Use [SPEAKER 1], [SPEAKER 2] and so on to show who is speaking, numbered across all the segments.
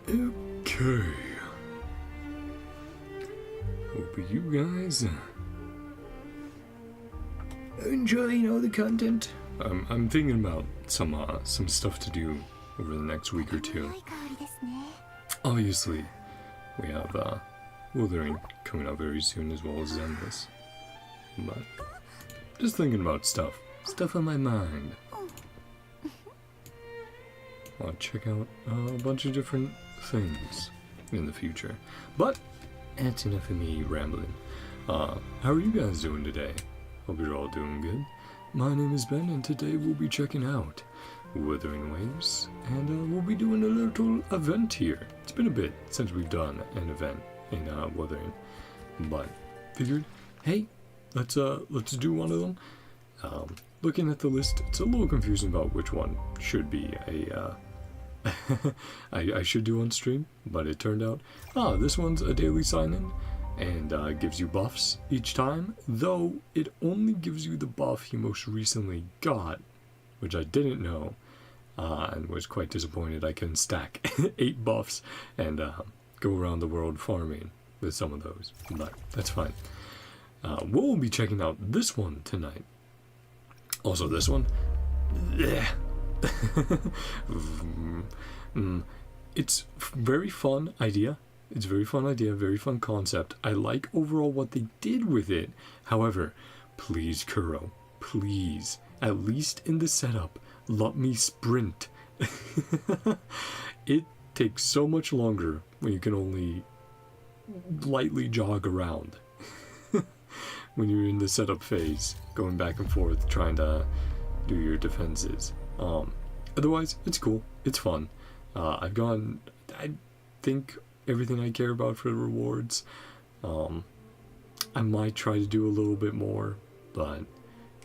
[SPEAKER 1] Okay. Hope you guys enjoying all the content. I'm thinking about some stuff to do over the next week or two. Obviously, we have Wuthering coming out very soon, as well as Zenless. But just thinking about stuff on my mind. I'll check out a bunch of different things in the future. But that's enough of me rambling. How are you guys doing today? Hope you're all doing good. My name is Ben, and today we'll be checking out Wuthering Waves, and we'll be doing a little event here. It's been a bit since we've done an event in Wuthering, but figured, hey, let's do one of them. Looking at the list, it's a little confusing about which one should be a I should do on stream, but it turned out, this one's a daily sign-in, and gives you buffs each time, though it only gives you the buff you most recently got, which I didn't know, and was quite disappointed I couldn't stack 8 buffs and go around the world farming with some of those, but that's fine. We'll be checking out this one tonight. Also this one, it's very fun idea. It's very fun idea, very fun concept. I like overall what they did with it. However, please, Kuro, please, at least in the setup, let me sprint. It takes so much longer when you can only lightly jog around. When you're in the setup phase, going back and forth, trying to do your defenses. Otherwise, it's cool. It's fun. I think everything I care about for the rewards. I might try to do a little bit more, but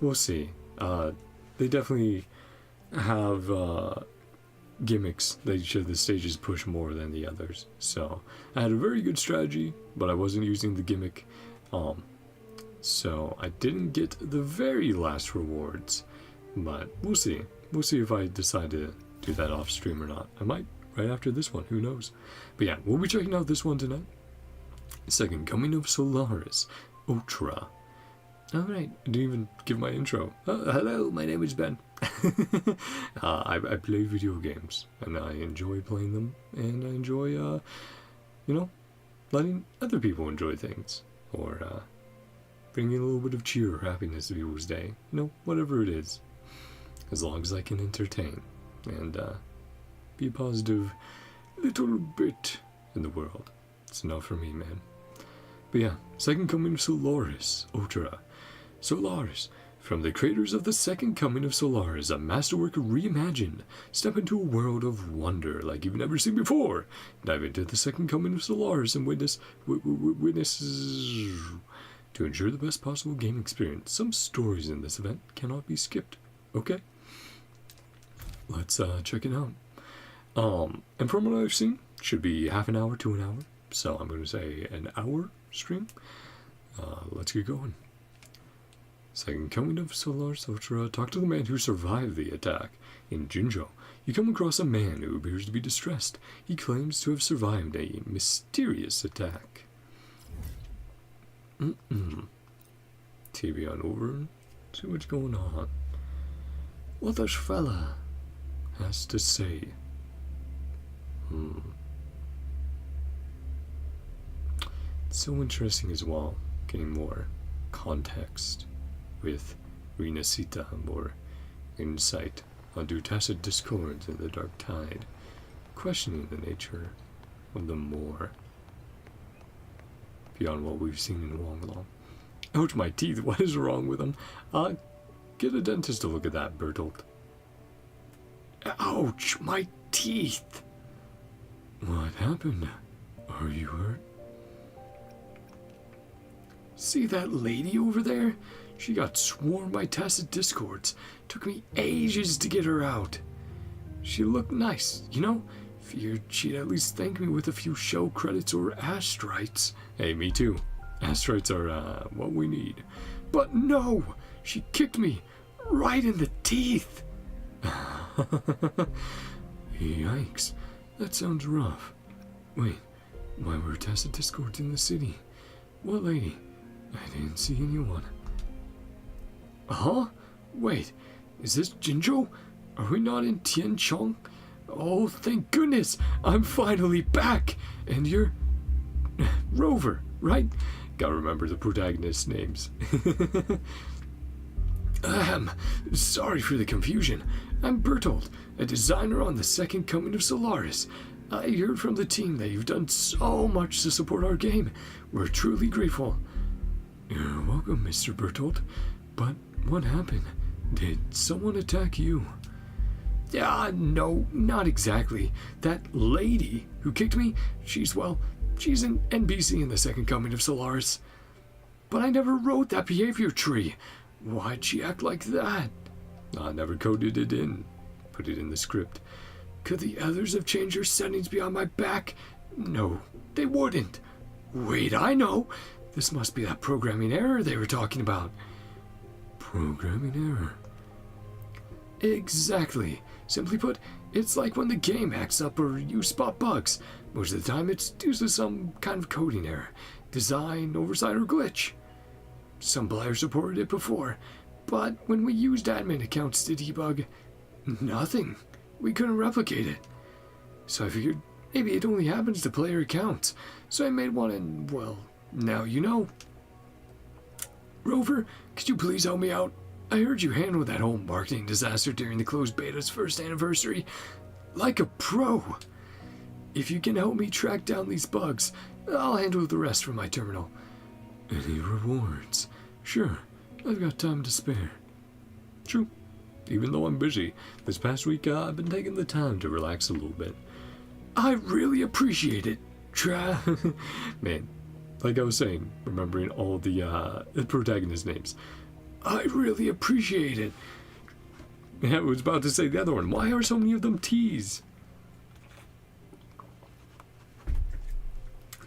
[SPEAKER 1] we'll see. They definitely have gimmicks that each of the stages push more than the others. So I had a very good strategy, but I wasn't using the gimmick. So I didn't get the very last rewards, but we'll see. We'll see if I decide to do that off stream or not. I might right after this one, who knows. But yeah, we'll be checking out this one tonight. Second Coming of Solaris, Ultra. Alright, I didn't even give my intro. Hello, my name is Ben. I play video games, and I enjoy playing them, and I enjoy, letting other people enjoy things, or bringing a little bit of cheer or happiness to people's day. Whatever it is. As long as I can entertain and be a positive little bit in the world. It's enough for me, man. But yeah, Second Coming of Solaris, Ultra. Solaris. From the creators of the Second Coming of Solaris, a masterwork reimagined. Step into a world of wonder like you've never seen before. Dive into the Second Coming of Solaris and witness to ensure the best possible game experience. Some stories in this event cannot be skipped. Okay? Let's check it out. And from what I've seen, should be half an hour to an hour. So I'm going to say an hour stream. Let's get going. Second Coming of Solaris Ultra. Talk to the man who survived the attack. In Jinjo, you come across a man who appears to be distressed. He claims to have survived a mysterious attack. TV on over. See what's going on. What this fella has to say. It's so interesting as well, getting more context with Renacita, more insight onto tacit discords in the dark tide, questioning the nature of the more beyond what we've seen in Wonglong. Ouch, my teeth, what is wrong with them? Get a dentist to look at that, Bertolt. Ouch, my teeth! What happened? Are you hurt? See that lady over there? She got swarmed by tacit discords. Took me ages to get her out. She looked nice, Feared she'd at least thank me with a few show credits or astrites. Hey, me too. Astrites are, what we need. But no! She kicked me right in the teeth! Yikes. That sounds rough. Wait, why were Tacit escorts in the city? What lady? I didn't see anyone. Huh? Wait, is this Jinzhou? Are we not in Tianchong? Oh, thank goodness! I'm finally back! And you're... Rover, right? Gotta remember the protagonist's names. Sorry for the confusion. I'm Bertold, a designer on the second coming of Solaris. I heard from the team that you've done so much to support our game. We're truly grateful. You're welcome, Mr. Bertold. But what happened? Did someone attack you? No, not exactly. That lady who kicked me, she's an NPC in the second coming of Solaris. But I never wrote that behavior tree. Why'd she act like that? I never coded it in. Put it in the script. Could the others have changed their settings behind my back? No, they wouldn't. Wait, I know. This must be that programming error they were talking about. Programming error? Exactly. Simply put, it's like when the game acts up or you spot bugs. Most of the time it's due to some kind of coding error, design, oversight, or glitch. Some players reported it before, but when we used admin accounts to debug, nothing. We couldn't replicate it. So I figured maybe it only happens to player accounts. So I made one and, well, now you know. Rover, could you please help me out? I heard you handled that whole marketing disaster during the closed beta's first anniversary like a pro. If you can help me track down these bugs, I'll handle the rest from my terminal. Any rewards? Sure, I've got time to spare. True. Even though I'm busy, this past week I've been taking the time to relax a little bit. I really appreciate it. Man, like I was saying, remembering all the protagonist names. I really appreciate it. Yeah, I was about to say the other one. Why are so many of them T's?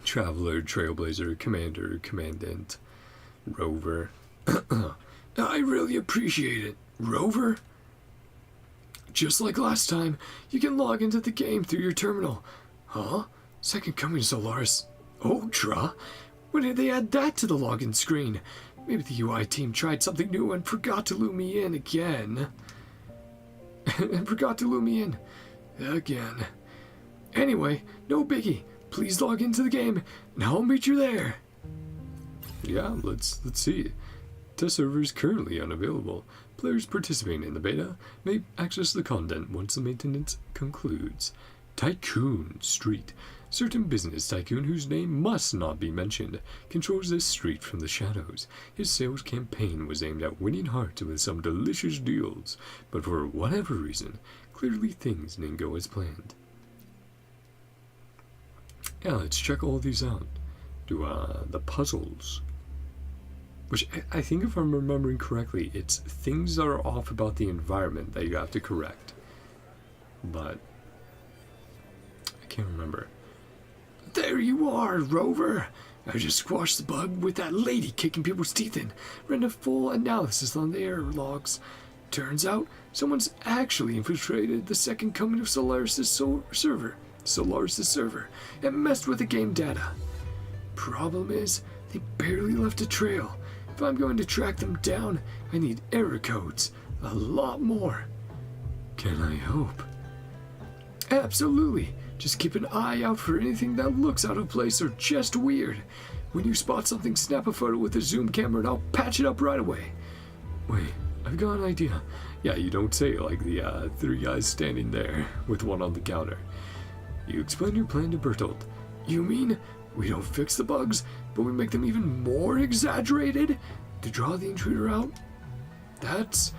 [SPEAKER 1] Traveler, Trailblazer, Commander, Commandant, Rover. I really appreciate it. Rover? Just like last time, you can log into the game through your terminal. Huh? Second coming to Solaris Ultra? When did they add that to the login screen? Maybe the UI team tried something new and forgot to loop me in again. Anyway, no biggie. Please log into the game, and I'll meet you there. Yeah, let's see. Test server is currently unavailable. Players participating in the beta may access the content once the maintenance concludes. Tycoon Street. Certain business tycoon whose name must not be mentioned controls this street from the shadows. His sales campaign was aimed at winning hearts with some delicious deals, but for whatever reason, clearly things didn't go as planned. Yeah, let's check all these out. Do the puzzles. Which I think, if I'm remembering correctly, it's things that are off about the environment that you have to correct. But I can't remember. There you are, Rover! I just squashed the bug with that lady kicking people's teeth in. Ran a full analysis on the error logs. Turns out, someone's actually infiltrated the second coming of Solaris' server, and messed with the game data. Problem is, they barely left a trail. If I'm going to track them down, I need error codes. A lot more. Can I help? Absolutely. Just keep an eye out for anything that looks out of place or just weird. When you spot something, snap a photo with a zoom camera and I'll patch it up right away. Wait, I've got an idea. Yeah, you don't say, like the three guys standing there with one on the counter. You explain your plan to Bertold. You mean we don't fix the bugs, but we make them even more exaggerated to draw the intruder out? That's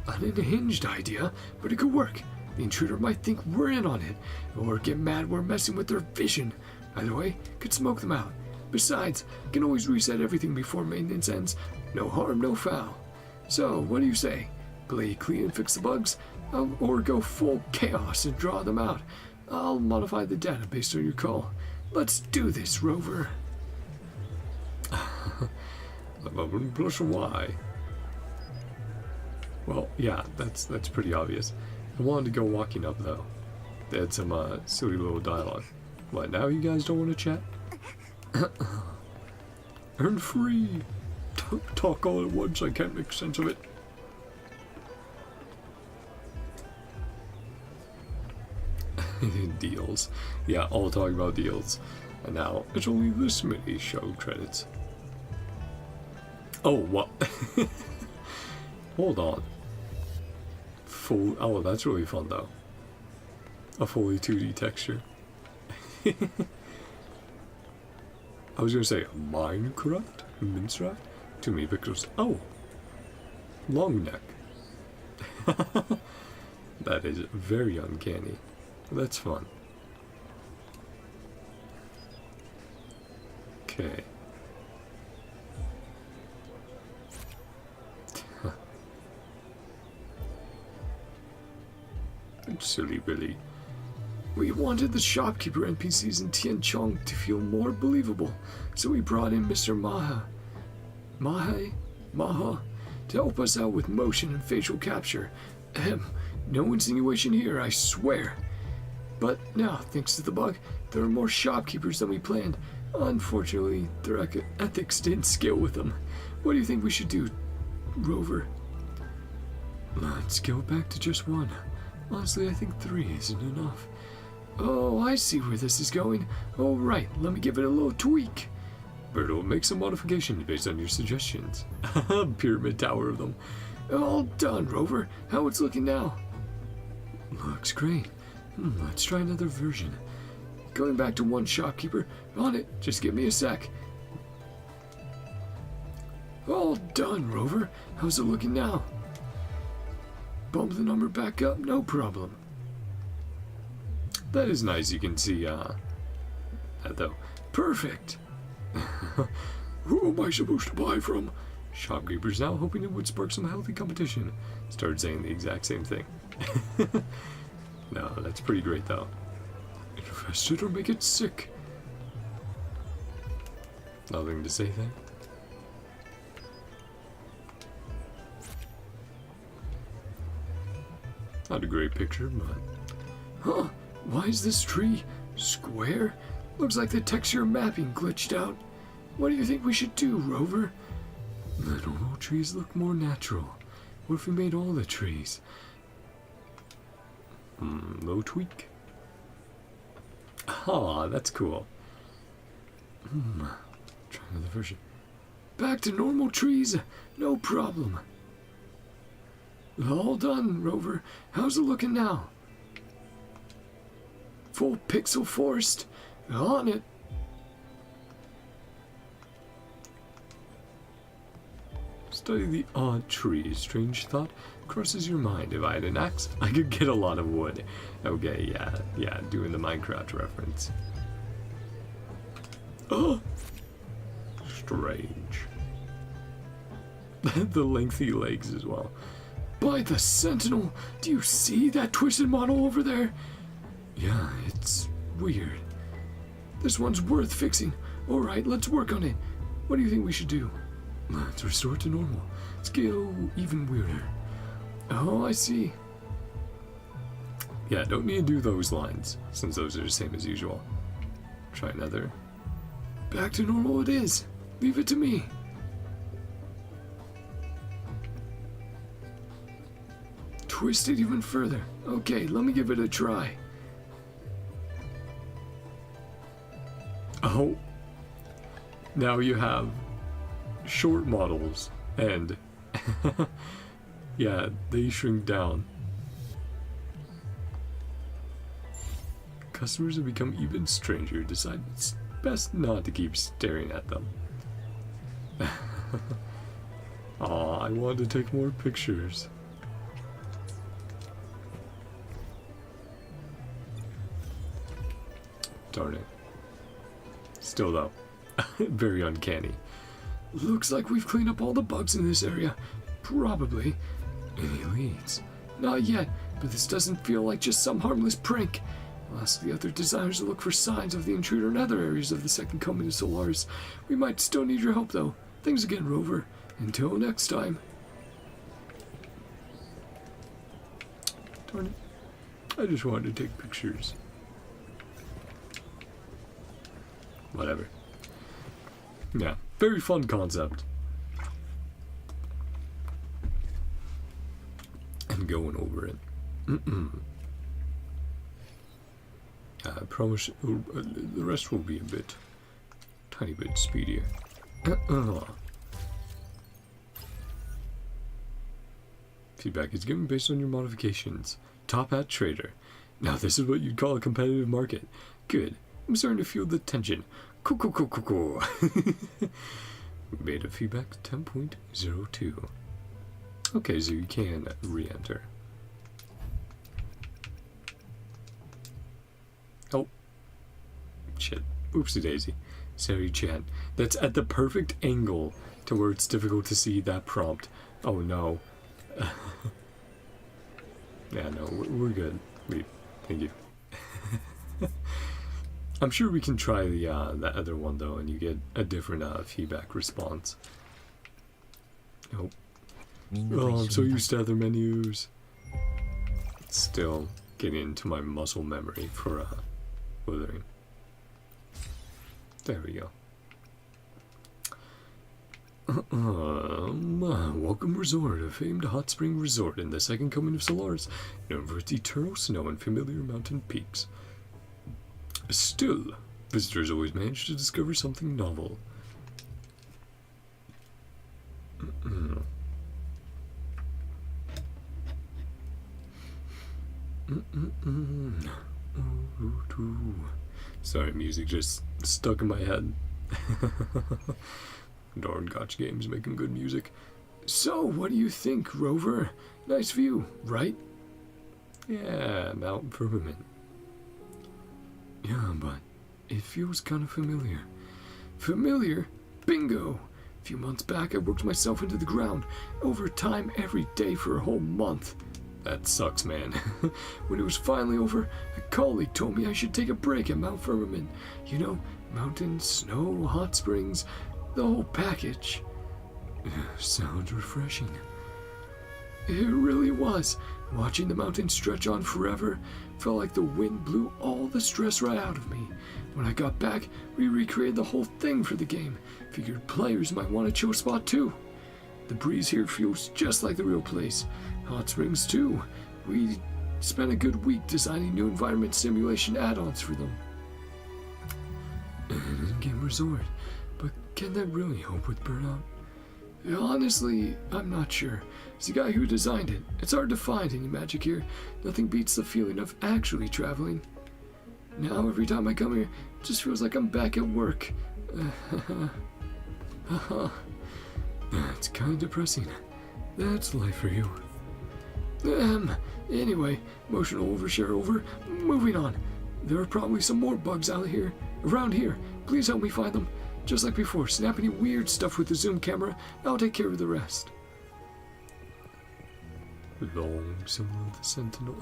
[SPEAKER 1] an unhinged idea, but it could work. The intruder might think we're in on it, or get mad we're messing with their vision. Either way, could smoke them out. Besides, can always reset everything before maintenance ends. No harm, no foul. So, what do you say? Play clean and fix the bugs, or go full chaos and draw them out? I'll modify the data based on your call. Let's do this, Rover. Plus Y. Well, yeah, that's pretty obvious. I wanted to go walking up, though. They had some silly little dialogue. What, now you guys don't want to chat? Earn free! Talk all at once, I can't make sense of it. Deals. Yeah, all talking about deals. And now, it's only this many show credits. Oh, what? Hold on. Oh, that's really fun though. A fully 2D texture. I was gonna say Minecraft? Minecraft? Too many pictures. Oh! Long neck. That is very uncanny. That's fun. Okay. Silly Billy. We wanted the shopkeeper NPCs in Tianchong to feel more believable, so we brought in Mr. Maha, to help us out with motion and facial capture. No insinuation here, I swear. But now, thanks to the bug, there are more shopkeepers than we planned. Unfortunately, their ethics didn't scale with them. What do you think we should do, Rover? Let's scale back to just one. Honestly, I think 3 isn't enough. Oh, I see where this is going. All right, let me give it a little tweak. Berto, make some modifications based on your suggestions. Pyramid tower of them. All done, Rover. How it's looking now? Looks great. Let's try another version. Going back to one shopkeeper. On it. Just give me a sec. All done, Rover. How's it looking now? Bump the number back up, no problem. That is nice, you can see, that though. Perfect! Who am I supposed to buy from? Shopkeepers now, hoping it would spark some healthy competition. Started saying the exact same thing. No, that's pretty great though. Infest it or make it sick. Nothing to say then. Not a great picture, but... Huh? Why is this tree square? Looks like the texture mapping glitched out. What do you think we should do, Rover? The normal trees look more natural. What if we made all the trees? Low tweak. Ah, that's cool. Try another version. Back to normal trees, no problem. All done, Rover. How's it looking now? Full pixel forest. On it. Study the odd tree. Strange thought crosses your mind. If I had an axe, I could get a lot of wood. Okay, yeah, doing the Minecraft reference. Oh! Strange. The lengthy legs as well. By the Sentinel, do you see that twisted model over there? Yeah, it's weird. This one's worth fixing. Alright, let's work on it. What do you think we should do? Let's restore it to normal. Scale even weirder. Oh, I see. Yeah, don't need to do those lines, since those are the same as usual. Try another. Back to normal it is. Leave it to me. Twist it even further. Okay, let me give it a try. Oh. Now you have short models and yeah, they shrink down. Customers have become even stranger. Decide it's best not to keep staring at them. Aw, I want to take more pictures. Darn it. Still though, very uncanny. Looks like we've cleaned up all the bugs in this area. Probably. Any leads? Not yet, but this doesn't feel like just some harmless prank. I'll ask the other designers to look for signs of the intruder in other areas of the second coming of Solaris. We might still need your help though. Thanks again, Rover. Until next time. Darn it. I just wanted to take pictures. whatever. Yeah, very fun concept. I'm going over it. I promise the rest will be a bit, tiny bit speedier. Feedback is given based on your modifications. Top hat trader. Now this is what you'd call a competitive market. Good. I'm starting to feel the tension. Cool. Beta feedback 10.02. Okay, so you can re-enter. Oh. Shit. Oopsie daisy. Sorry, chat. That's at the perfect angle to where it's difficult to see that prompt. Oh no. Yeah, no, we're good. Thank you. I'm sure we can try the other one though, and you get a different feedback response. Nope. Oh, I'm so used to other menus. Still getting into my muscle memory for Wuthering. There we go. Welcome Resort, a famed hot spring resort in the second coming of Solaris, known for its eternal snow and familiar mountain peaks. Still, visitors always manage to discover something novel. Sorry, music just stuck in my head. Darn gotcha games making good music. So, what do you think, Rover? Nice view, right? Yeah, Mount Firmament. Yeah, but it feels kind of familiar. Familiar? Bingo! A few months back, I worked myself into the ground, overtime every day for a whole month. That sucks, man. When it was finally over, a colleague told me I should take a break at Mount Firmament. You know, mountains, snow, hot springs, the whole package. Sounds refreshing. It really was. Watching the mountain stretch on forever felt like the wind blew all the stress right out of me. When I got back, we recreated the whole thing for the game. Figured players might want a chill spot too. The breeze here feels just like the real place. Hot springs too. We spent a good week designing new environment simulation add-ons for them. In-game resort. But can that really help with burnout? Honestly, I'm not sure. It's the guy who designed it. It's hard to find any magic here. Nothing beats the feeling of actually traveling. Now every time I come here, it just feels like I'm back at work. It's kind of depressing. That's life for you. Anyway, emotional overshare over. Moving on. There are probably some more bugs around here. Please help me find them. Just like before, snap any weird stuff with the zoom camera. I'll take care of the rest. Long symbol of the sentinel.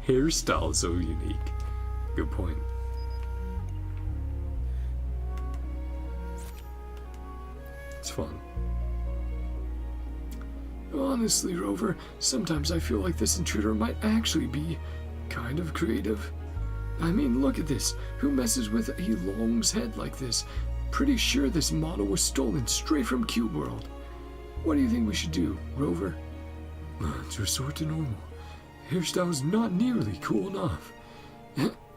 [SPEAKER 1] Hairstyle so unique. Good point. It's fun. Honestly, Rover, sometimes I feel like this intruder might actually be kind of creative. I mean, look at this. Who messes with a Long's head like this? Pretty sure this model was stolen straight from Cube World. What do you think we should do, Rover? To resort to normal. Hairstyle's not nearly cool enough.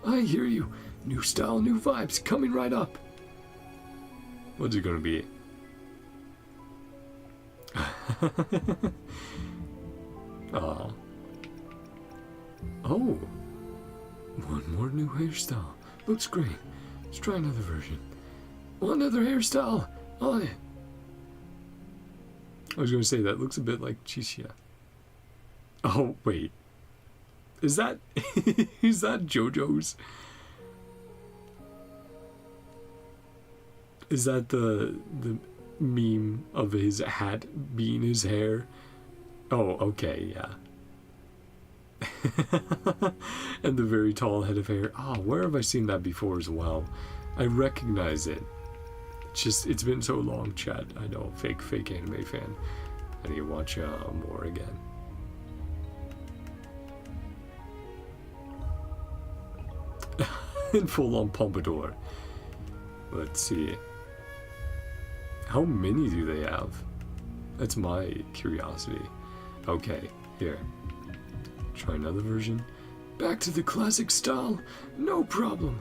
[SPEAKER 1] I hear you. New style, new vibes, coming right up. What's it gonna be? Aw. Oh. One more new hairstyle. Looks great. Let's try another version. One other hairstyle on it. I was gonna say that looks a bit like Chisha. Oh wait. Is that is that JoJo's? Is that the meme of his hat being his hair? Oh, okay, yeah. And the very tall head of hair. Oh, where have I seen that before as well? I recognize it. It's been so long, chat. I know, fake anime fan. I need to watch more again. In full-on pompadour. Let's see. How many do they have? That's my curiosity. Okay, here. Try another version. Back to the classic style. No problem.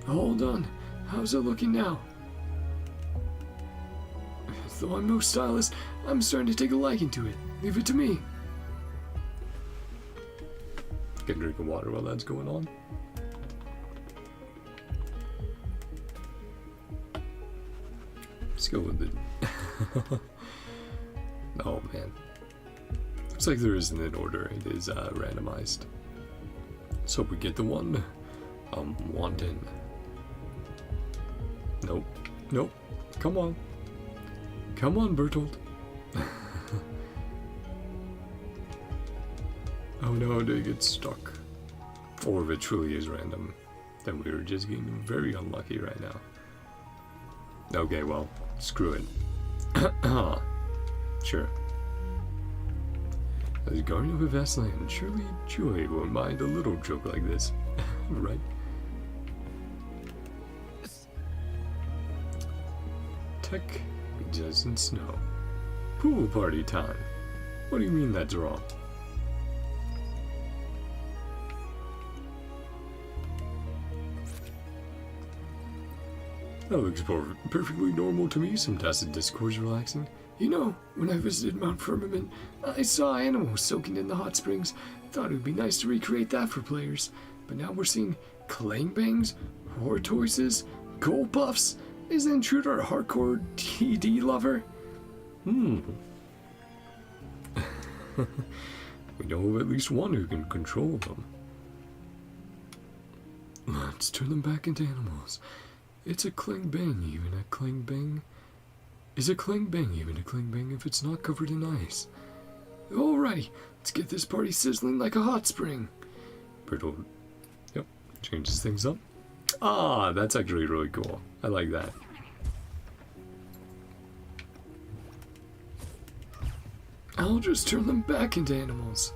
[SPEAKER 1] Hold on. How's it looking now? Though I'm no stylist, I'm starting to take a liking to it. Leave it to me. Get a drink of water while that's going on. Let's go with it. Oh man. Looks like there isn't an order. It is randomized. So we get the one I'm wanting. Nope. Nope. Come on. Come on, Bertolt. Oh no, did it get stuck? Or if it truly is random, then we were just getting very unlucky right now. Okay, well, screw it. Sure. As guardian of a vast land, surely Joy won't mind a little joke like this, right? Tech doesn't snow. Pool party time. What do you mean that's wrong? That looks perfectly normal to me. Some tacit discourse relaxing. You know, when I visited Mount Firmament, I saw animals soaking in the hot springs. Thought it would be nice to recreate that for players. But now we're seeing clang-bangs, tortoises, gold buffs. Is the intruder a hardcore TD lover? We know of at least one who can control them. Let's turn them back into animals. It's a clang bang, even a clang bang. Is a clang bang even a clang bang if it's not covered in ice? Alrighty, let's get this party sizzling like a hot spring. Bertolt, yep, changes things up. Ah, that's actually really cool. I like that. I'll just turn them back into animals.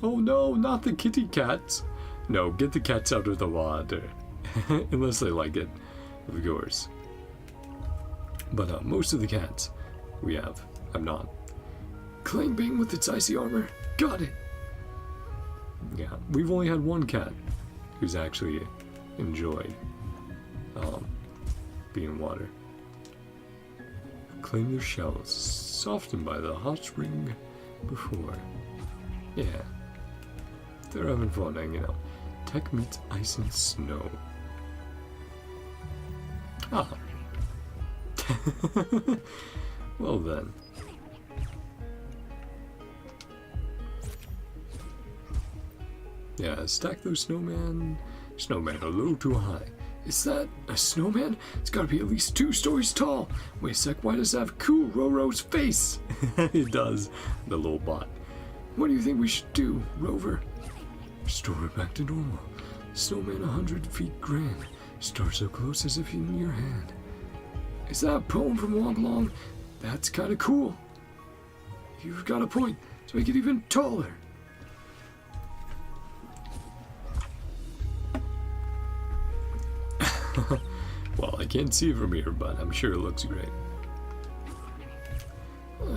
[SPEAKER 1] Oh no, not the kitty cats. No, get the cats out of the water. Unless they like it, of course. But most of the cats we have not. Clang bang with its icy armor. Got it. Yeah, we've only had one cat who's actually enjoyed being in water. Claim their shells, softened by the hot spring before. Yeah, they're having fun hanging out. Tech meets ice and snow. Ah. Well then. Yeah, stack those snowman a little too high. Is that a snowman? It's gotta be at least 2 stories tall. Wait a sec, why does it have cool Roro's face? It does, the little bot. What do you think we should do, Rover? Restore it back to normal. Snowman 100 feet grand. Star so close as if in your hand. Is that a poem from Wong Long? That's kinda cool. You've got a point. Let's make it even taller. Well, I can't see it from here, but I'm sure it looks great.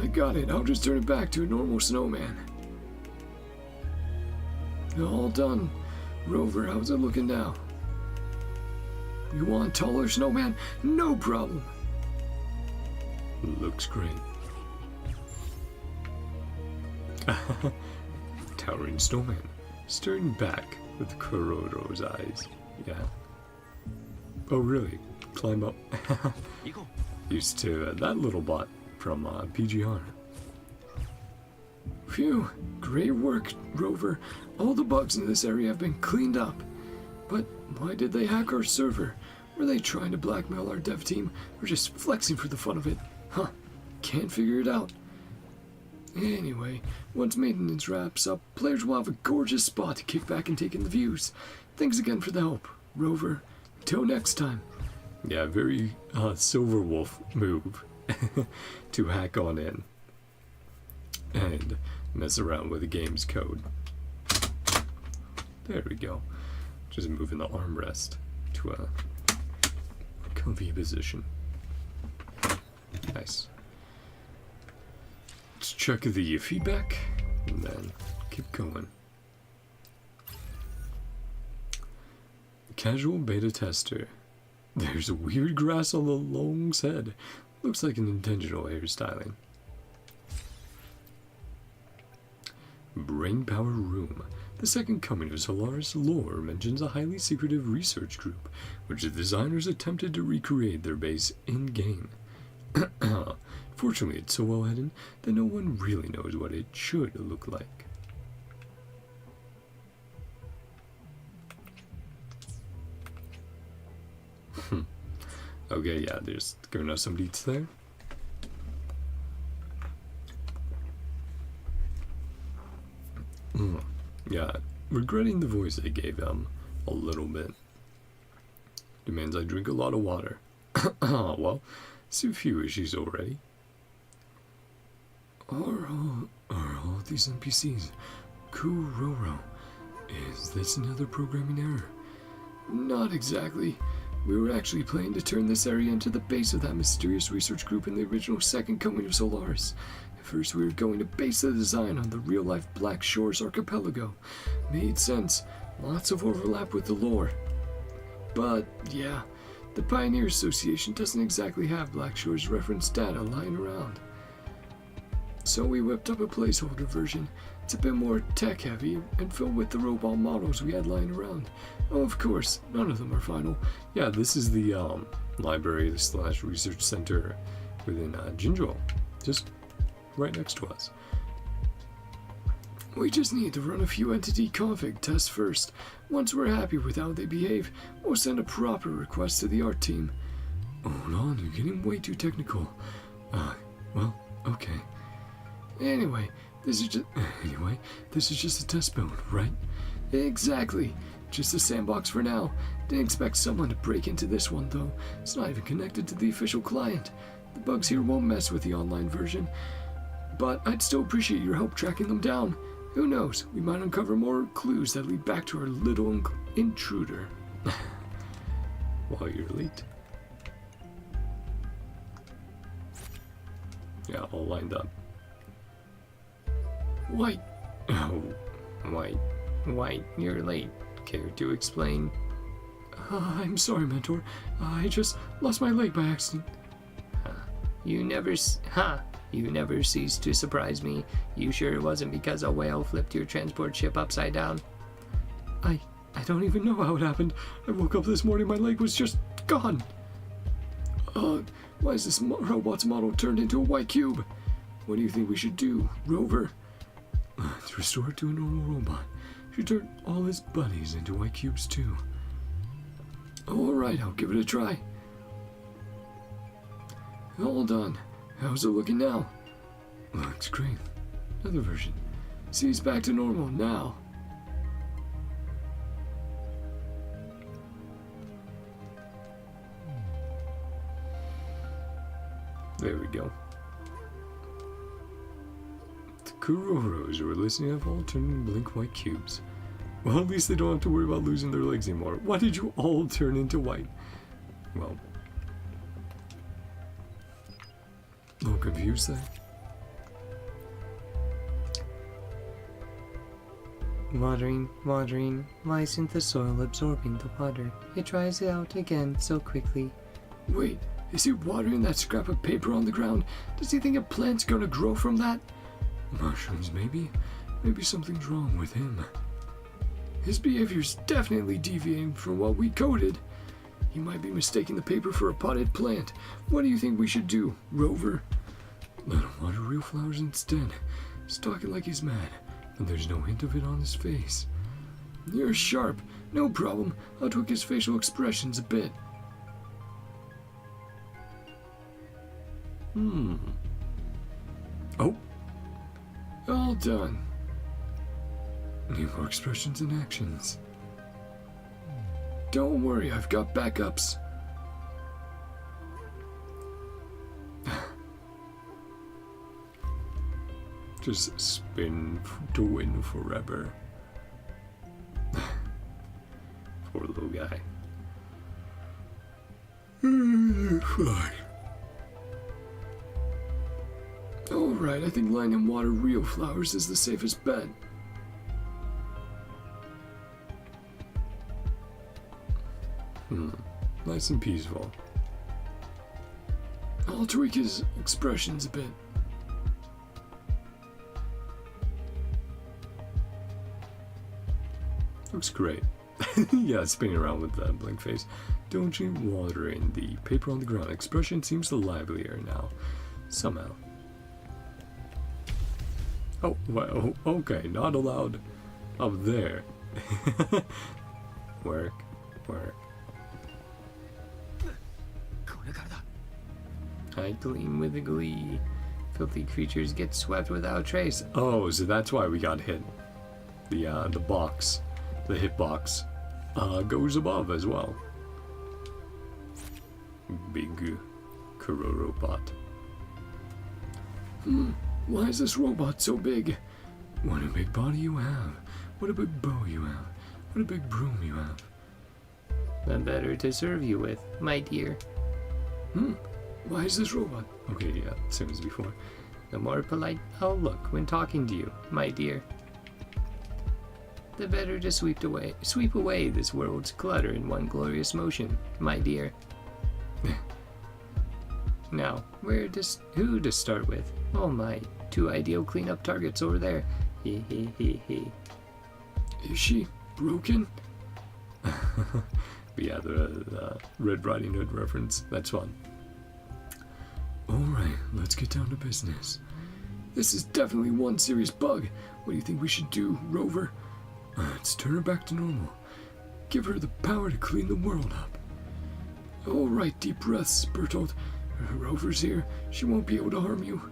[SPEAKER 1] I got it. I'll just turn it back to a normal snowman. All done. Rover, how's it looking now? You want a taller snowman? No problem. Looks great. Towering snowman, staring back with Kuroro's eyes. Yeah. Oh really? Climb up. Used to that little bot from PGR. Phew, great work, Rover. All the bugs in this area have been cleaned up. But why did they hack our server? Were they trying to blackmail our dev team or just flexing for the fun of it? Huh, can't figure it out. Anyway, once maintenance wraps up, players will have a gorgeous spot to kick back and take in the views. Thanks again for the help, Rover. Till next time. Yeah, very Silver Wolf move to hack on in and mess around with the game's code. There we go. Just moving the armrest to a comfy position. Nice. Let's check the feedback and then keep going. Casual beta tester. There's a weird grass on the Long's head. Looks like an intentional hairstyling. Brain Power Room. The second coming of Solaris lore mentions a highly secretive research group, which the designers attempted to recreate their base in-game. Fortunately, it's so well hidden that no one really knows what it should look like. Okay, yeah, there's gonna some deets there. Yeah, regretting the voice I gave him a little bit. Demands I drink a lot of water. Well, see a few issues already. Are all these NPCs Kuroro? Is this another programming error? Not exactly. We were actually planning to turn this area into the base of that mysterious research group in the original second coming of Solaris. At first we were going to base the design on the real-life Black Shores archipelago. Made sense. Lots of overlap with the lore. But, yeah, the Pioneer Association doesn't exactly have Black Shores reference data lying around. So we whipped up a placeholder version. It's a bit more tech-heavy and filled with the robot models we had lying around. Oh, of course, none of them are final. Yeah, this is the library/research center within Jinjo, just right next to us. We just need to run a few entity config tests first. Once we're happy with how they behave, we'll send a proper request to the art team. Hold on, you're getting way too technical. Well, okay. Anyway, this is just a test build, right? Exactly. Just a sandbox for now. Didn't expect someone to break into this one, though. It's not even connected to the official client. The bugs here won't mess with the online version. But I'd still appreciate your help tracking them down. Who knows, we might uncover more clues that lead back to our little intruder. While you're late. Yeah, all lined up. White. Oh, White, you're late. Care to explain? I'm sorry, Mentor. I just lost my leg by accident. You never cease to surprise me. You sure it wasn't because a whale flipped your transport ship upside down? I don't even know how it happened. I woke up this morning, my leg was just gone. Why is this robot's model turned into a white cube? What do you think we should do, Rover? To restore it to a normal robot, should turn all his buddies into white cubes too. Alright, I'll give it a try. All done. How's it looking now? Looks great. Another version. See, it's back to normal now. There we go. The Kuroros who are listening have all turned blink white cubes. Well, at least they don't have to worry about losing their legs anymore. Why did you all turn into white? Well, a little confused there.
[SPEAKER 2] Watering. Why isn't the soil absorbing the water? It dries it out again so quickly.
[SPEAKER 1] Wait, is he watering that scrap of paper on the ground? Does he think a plant's gonna grow from that? Mushrooms, maybe? Maybe something's wrong with him. His behavior's definitely deviating from what we coded. He might be mistaking the paper for a potted plant. What do you think we should do, Rover? Let him water real flowers instead. He's talking like he's mad, and there's no hint of it on his face. You're sharp. No problem. I'll tweak his facial expressions a bit. Oh. All done. Need more expressions and actions. Don't worry, I've got backups. Just spin to win forever. Poor little guy. Fine. Alright, I think lying in water real flowers is the safest bet. Nice and peaceful. I'll tweak his expressions a bit. Looks great. Yeah, spinning around with that blank face. Don't you Wuthering? The paper on the ground expression seems livelier now. Somehow. Oh, well, okay, not allowed up there. Work. I gleam with glee. Filthy creatures get swept without trace. Oh, so that's why we got hit. The box, the hitbox, goes above as well. Big Kuro robot. Why is this robot so big? What a big body you have. What a big bow you have. What a big broom you have. The better to serve you with, my dear. Why is this robot? Okay, yeah, same as before. The more polite I'll look when talking to you, my dear. The better to sweep away this world's clutter in one glorious motion, my dear. Now, who to start with? Oh my, 2 ideal cleanup targets over there. He. Is she broken? But yeah, the Red Riding Hood reference, that's fun. Alright, let's get down to business. This is definitely one serious bug. What do you think we should do, Rover? Let's turn her back to normal. Give her the power to clean the world up. Alright, deep breaths, Bertolt. Rover's here. She won't be able to harm you.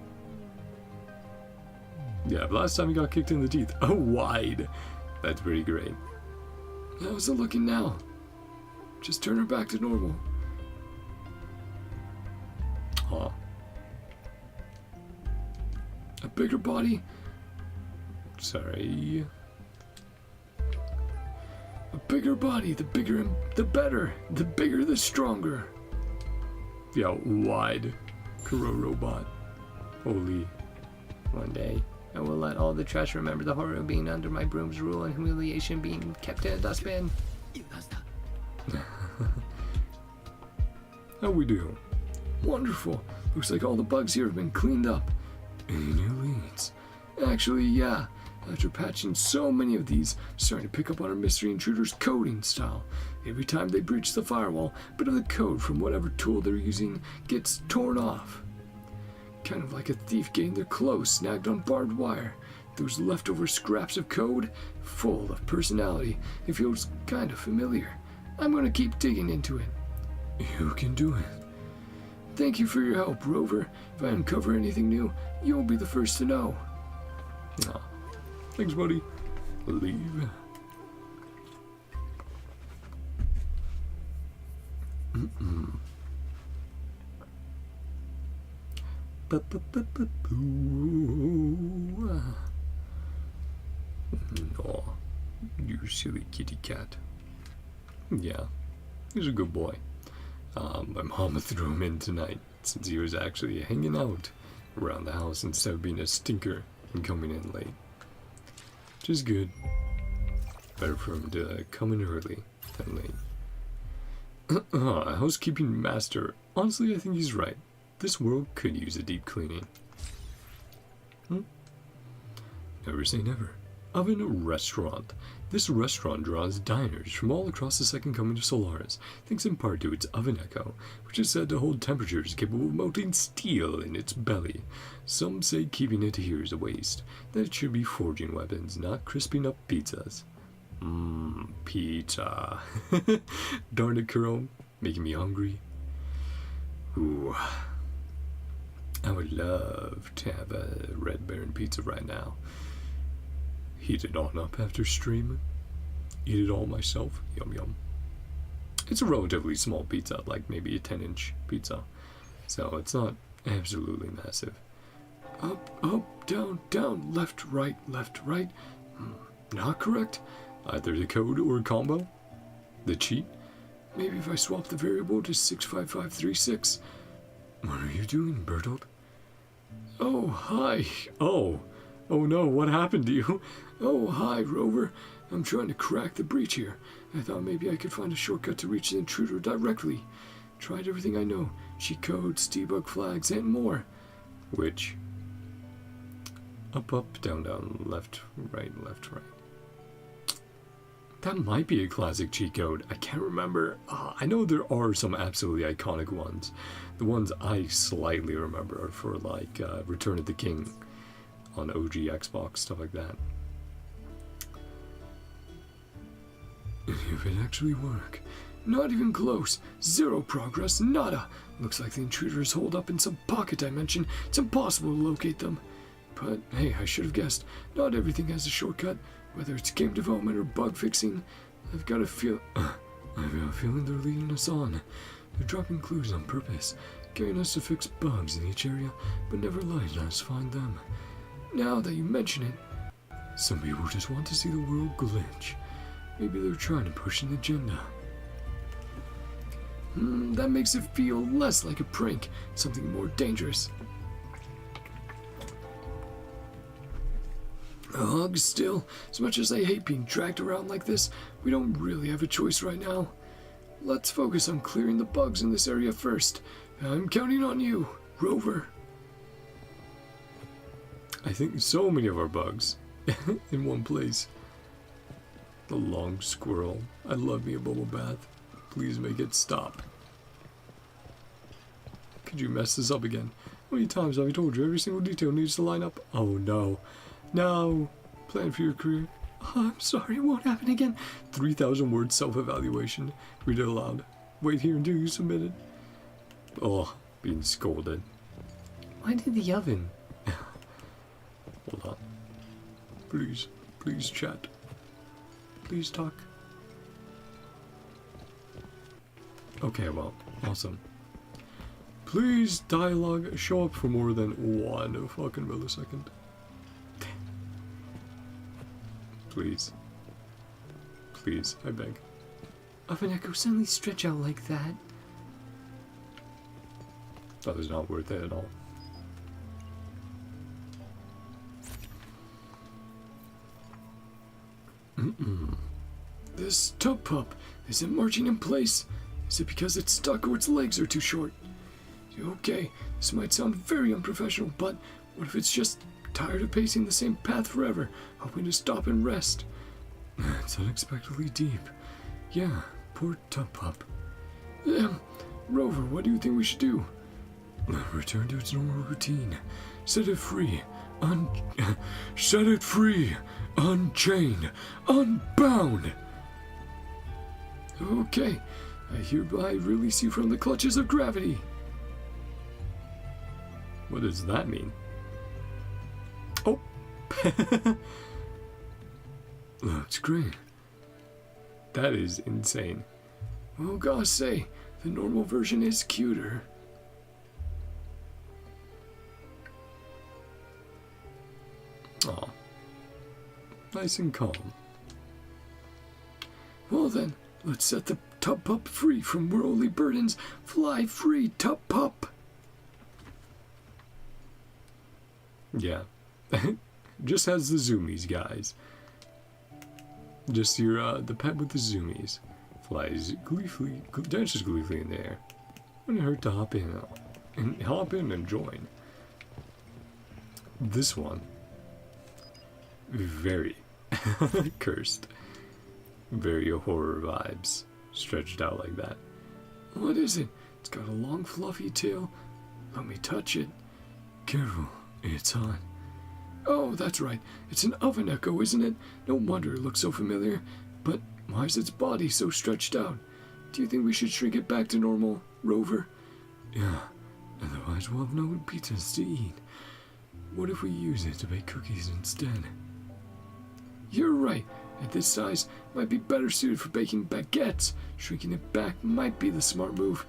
[SPEAKER 1] Yeah, but last time he got kicked in the teeth. Oh, wide. That's pretty great. How's it looking now? Just turn her back to normal. Huh. A bigger body? Sorry. A bigger body, the bigger the better. The bigger the stronger. Yeah, wide. Kuro robot. Holy. One day, I will let all the trash remember the horror of being under my broom's rule and humiliation being kept in a dustbin. How we do? Wonderful. Looks like all the bugs here have been cleaned up. Any new leads? Actually, yeah. After patching so many of these, starting to pick up on our mystery intruders' coding style. Every time they breach the firewall, a bit of the code from whatever tool they're using gets torn off. Kind of like a thief getting their clothes snagged on barbed wire. Those leftover scraps of code, full of personality. It feels kind of familiar. I'm gonna keep digging into it. You can do it. Thank you for your help, Rover. If I uncover anything new, you'll be the first to know. Aw. Thanks, buddy. Leave. Aw, you silly kitty cat. Yeah, he's a good boy. My mama threw him in tonight since he was actually hanging out around the house instead of being a stinker and coming in late. Which is good. Better for him to come in early than late. Housekeeping master. Honestly, I think he's right. This world could use a deep cleaning. Never say never. Oven Restaurant. This restaurant draws diners from all across the second coming of Solaris, thanks in part to its oven echo, which is said to hold temperatures capable of melting steel in its belly. Some say keeping it here is a waste, that it should be forging weapons, not crisping up pizzas. Pizza. Darn it, Kuro, making me hungry. Ooh. I would love to have a Red Baron pizza right now. Heat it on up after stream. Eat it all myself. Yum yum. It's a relatively small pizza, like maybe a 10-inch pizza. So it's not absolutely massive. Up, up, down, down, left, right, left, right. Not correct. Either the code or a combo. The cheat? Maybe if I swap the variable to 65536. What are you doing, Bertolt? Oh, hi. Oh no, what happened to you? Oh, hi, Rover. I'm trying to crack the breach here. I thought maybe I could find a shortcut to reach the intruder directly. Tried everything I know. Cheat codes, debug flags, and more. Which? Up, up, down, down, left, right, left, right. That might be a classic cheat code. I can't remember. I know there are some absolutely iconic ones. The ones I slightly remember are for like Return of the King on OG Xbox, stuff like that. If it actually work. Not even close. Zero progress, nada. Looks like the intruder is holed up in some pocket dimension. It's impossible to locate them. But hey, I should have guessed. Not everything has a shortcut. Whether it's game development or bug fixing, I've got a feeling they're leading us on. They're dropping clues on purpose, getting us to fix bugs in each area, but never letting us find them. Now that you mention it, some people just want to see the world glitch. Maybe they're trying to push an agenda. That makes it feel less like a prank, something more dangerous. Ugh, still, as much as I hate being dragged around like this, we don't really have a choice right now. Let's focus on clearing the bugs in this area first. I'm counting on you, Rover. I think so many of our bugs in one place. The long squirrel. I love me a bubble bath. Please make it stop. Could you mess this up again? How many times have I told you every single detail needs to line up? Oh no. No. Plan for your career. Oh, I'm sorry, it won't happen again. 3,000 word self-evaluation. Read it aloud. Wait here until you submit it. Oh, being scolded. Why did the oven? Hold on. Please chat. Please talk. Okay, well, awesome. Please, dialogue, show up for more than 1 fucking millisecond. Please. Please, I beg.
[SPEAKER 2] Oven Echo suddenly stretch out like that.
[SPEAKER 1] That was not worth it at all. This tub pup isn't marching in place. Is it because it's stuck or its legs are too short? Okay, this might sound very unprofessional, but what if it's just tired of pacing the same path forever, hoping to stop and rest? It's unexpectedly deep. Yeah, poor tub pup. Rover, what do you think we should do? Return to its normal routine. Set it free. Set it free. Unchained. Unbound. Okay, I hereby release you from the clutches of gravity. What does that mean? Oh. Looks great. That is insane. Oh, gosh say, the normal version is cuter. Aw. Nice and calm. Well then, let's set the tub pup free from worldly burdens. Fly free, tub pup. Yeah. Just has the zoomies, guys. Just your, the pet with the zoomies. Flies gleefully, dances gleefully in the air. Wouldn't hurt to hop in and join. This one. Very cursed. Very horror vibes. Stretched out like that. What is it? It's got a long fluffy tail. Let me touch it. Careful, it's hot. Oh, that's right. It's an oven echo, isn't it? No wonder it looks so familiar. But why is its body so stretched out? Do you think we should shrink it back to normal, Rover? Yeah, otherwise we'll have no pizzas to eat. What if we use it to bake cookies instead? You're right. At this size, it might be better suited for baking baguettes. Shrinking it back might be the smart move.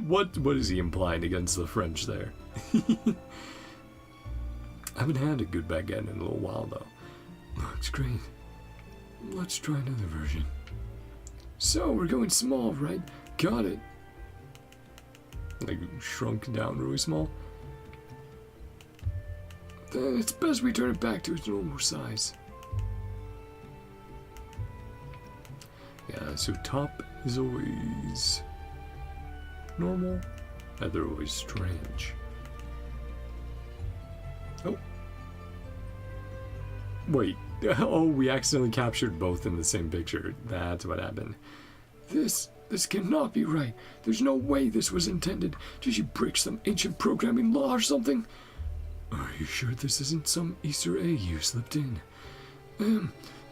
[SPEAKER 1] What is he implying against the French there? I haven't had a good baguette in a little while, though. Looks great. Let's try another version. So, we're going small, right? Got it. Like, shrunk down really small. Then it's best we turn it back to its normal size. Yeah, so top is always normal, and they're always strange. Oh. Wait. Oh, we accidentally captured both in the same picture. That's what happened. This cannot be right. There's no way this was intended. Did you break some ancient programming law or something? Are you sure this isn't some Easter egg you slipped in?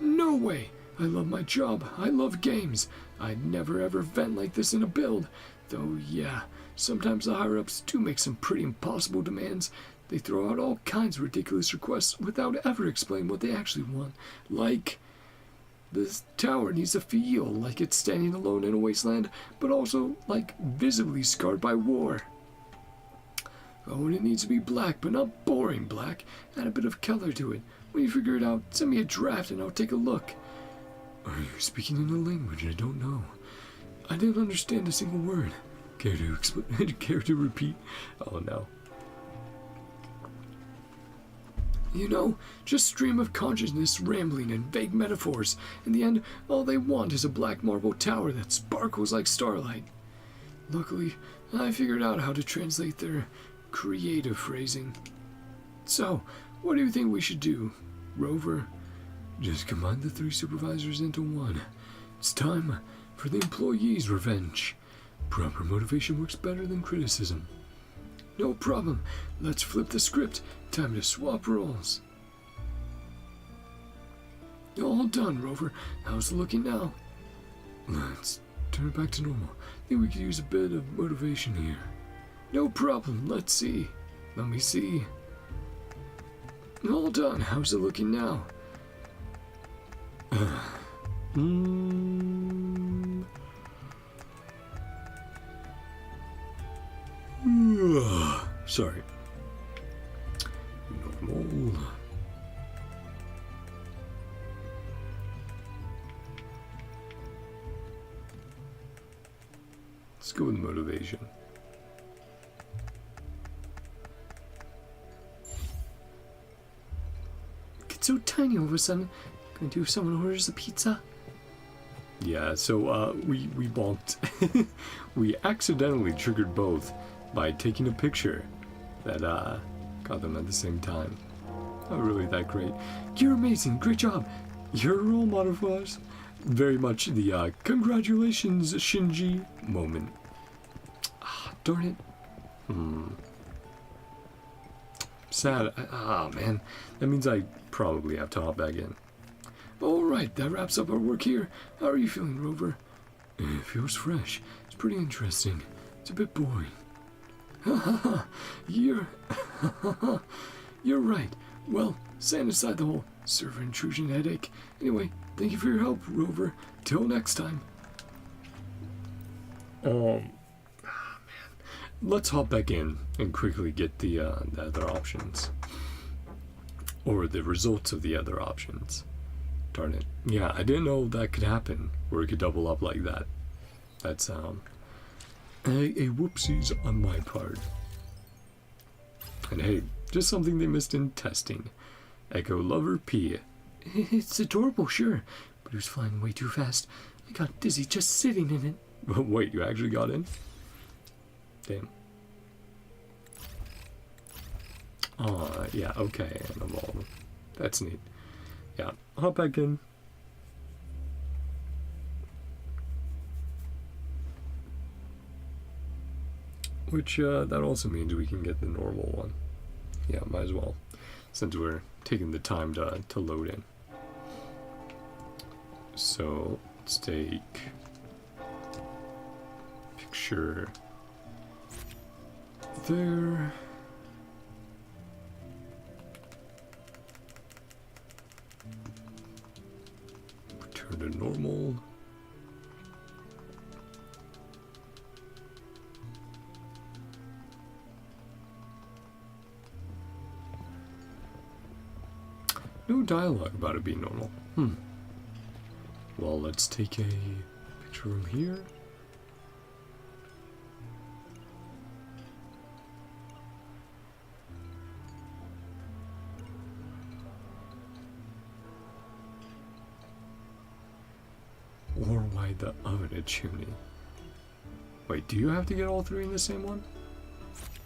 [SPEAKER 1] No way. I love my job. I love games. I'd never ever vent like this in a build. Though, yeah, sometimes the higher-ups do make some pretty impossible demands. They throw out all kinds of ridiculous requests without ever explaining what they actually want. Like, this tower needs to feel like it's standing alone in a wasteland, but also, like, visibly scarred by war. Oh, and it needs to be black, but not boring black. Add a bit of color to it. When you figure it out, send me a draft and I'll take a look. Are you speaking in a language I don't know? I didn't understand a single word. Care to repeat? Oh no. You know, just stream of consciousness, rambling, and vague metaphors. In the end, all they want is a black marble tower that sparkles like starlight. Luckily, I figured out how to translate their creative phrasing. So, what do you think we should do, Rover? Just combine the 3 supervisors into one. It's time for the employees' revenge. Proper motivation works better than criticism. No problem. Let's flip the script. Time to swap roles. All done, Rover. How's it looking now? Let's turn it back to normal. Think we could use a bit of motivation here. No problem. Let's see. Let me see. All done. How's it looking now? Sorry. Normal. Let's go with motivation.
[SPEAKER 2] It's so tiny all of a sudden. Gonna do if someone orders a pizza?
[SPEAKER 1] Yeah, so we bonked. We accidentally triggered both by taking a picture that got them at the same time. Not really that great. You're amazing, great job. You're a role model for us. Very much the congratulations Shinji moment. Ah, darn it. Sad. Man, that means I probably have to hop back in. Alright, that wraps up our work here. How are you feeling, Rover? It feels fresh. It's pretty interesting. It's a bit boring. You're right. Well, stand aside the whole server intrusion headache. Anyway, thank you for your help, Rover. Till next time. Man. Let's hop back in and quickly get the other options. Or the results of the other options. Darn it. Yeah, I didn't know that could happen, where it could double up like that. That's, a whoopsies on my part. And hey, just something they missed in testing. Echo Lover P.
[SPEAKER 2] It's adorable, sure, but it was flying way too fast. I got dizzy just sitting in it.
[SPEAKER 1] Wait, you actually got in? Damn. Oh, yeah, okay, and evolve. That's neat. Yeah, hop back in. Which, that also means we can get the normal one. Yeah, might as well, since we're taking the time to load in. So, let's take picture there. Return to normal. No dialogue about it being normal. Well, let's take a picture from here. Or why the oven a chimney? Wait, do you have to get all three in the same one?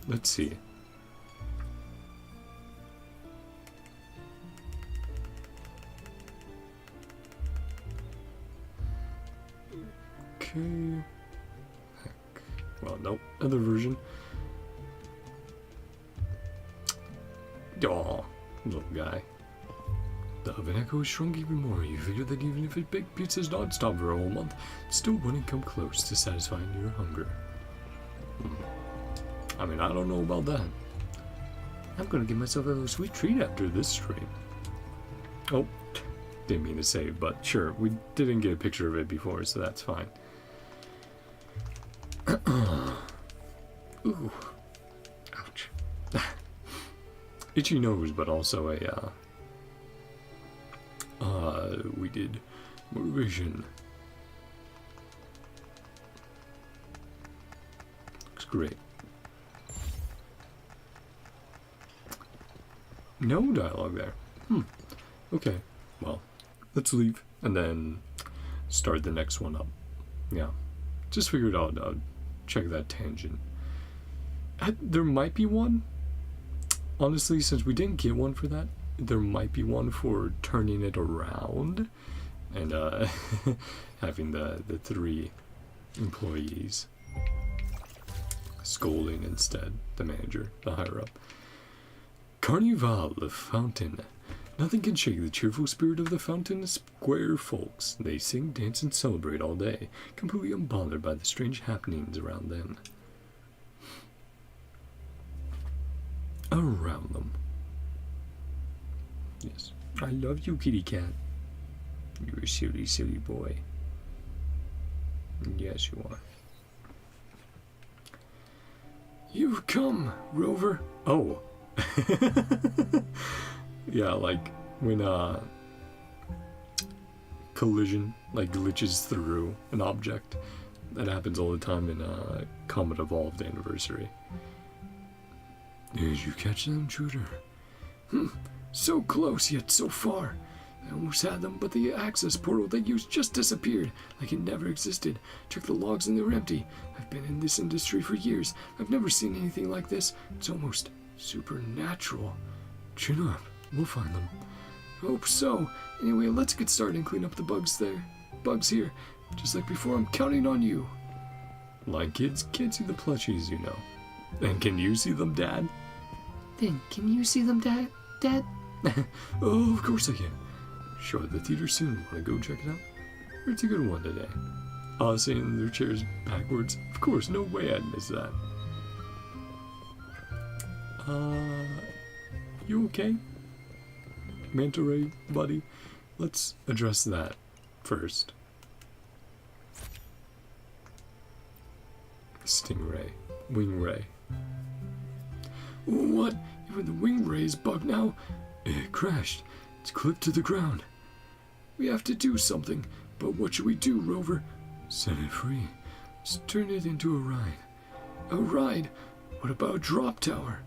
[SPEAKER 1] Let's see. Okay. Heck. Well, nope. Other version. Aw, little guy. The oven echo is shrunk even more. You figure that even if it baked pizzas non-stop for a whole month, it still wouldn't come close to satisfying your hunger. I mean, I don't know about that. I'm gonna give myself a sweet treat after this stream. Oh, didn't mean to save, but sure, we didn't get a picture of it before, so that's fine. Ooh. Ouch. Itchy nose, but also a, we did motivation. Looks great. No dialogue there. Okay, well, let's leave and then start the next one up. Yeah, just figured out, check that tangent. There might be one. Honestly, since we didn't get one for that, there might be one for turning it around and having the three employees scolding instead, the manager, the higher up. Carnival, the fountain. Nothing can shake the cheerful spirit of the Fountain Square folks. They sing, dance, and celebrate all day, completely unbothered by the strange happenings around them. Around them. Yes. I love you, kitty cat. You're a silly, silly boy. Yes, you are. You've come, Rover. Oh. Yeah, like when collision like glitches through an object. That happens all the time in Comet Evolved Anniversary. Did you catch them, intruder? So close yet so far. I almost had them, but the access portal they used just disappeared, like it never existed. Check the logs and they're empty. I've been in this industry for years. I've never seen anything like this. It's almost supernatural. Chin up. We'll find them. Hope so. Anyway, let's get started and clean up the bugs there. Bugs here. Just like before, I'm counting on you. Like kids can't see the plushies, you know. And can you see them, Dad?
[SPEAKER 2] Then, can you see them, Dad?
[SPEAKER 1] Oh, of course I can. Show at the theater soon. Want to go check it out? It's a good one today. Sitting their chairs backwards. Of course, no way I'd miss that. You okay? Manta ray, buddy? Let's address that first. Stingray. Wing ray. What? Even the wing ray is bugged now? It crashed. It's clipped to the ground. We have to do something. But what should we do, Rover? Set it free. Just turn it into a ride. A ride? What about a drop tower?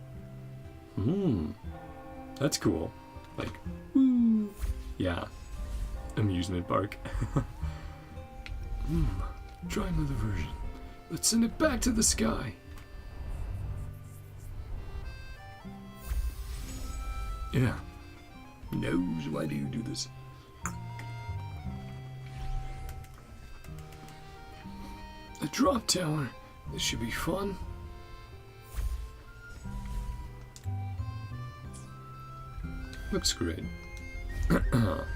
[SPEAKER 1] That's cool. Like, woo! Yeah. Amusement park. Try another version. Let's send it back to the sky. Yeah. Knows why do you do this? A drop tower. This should be fun. Looks great. The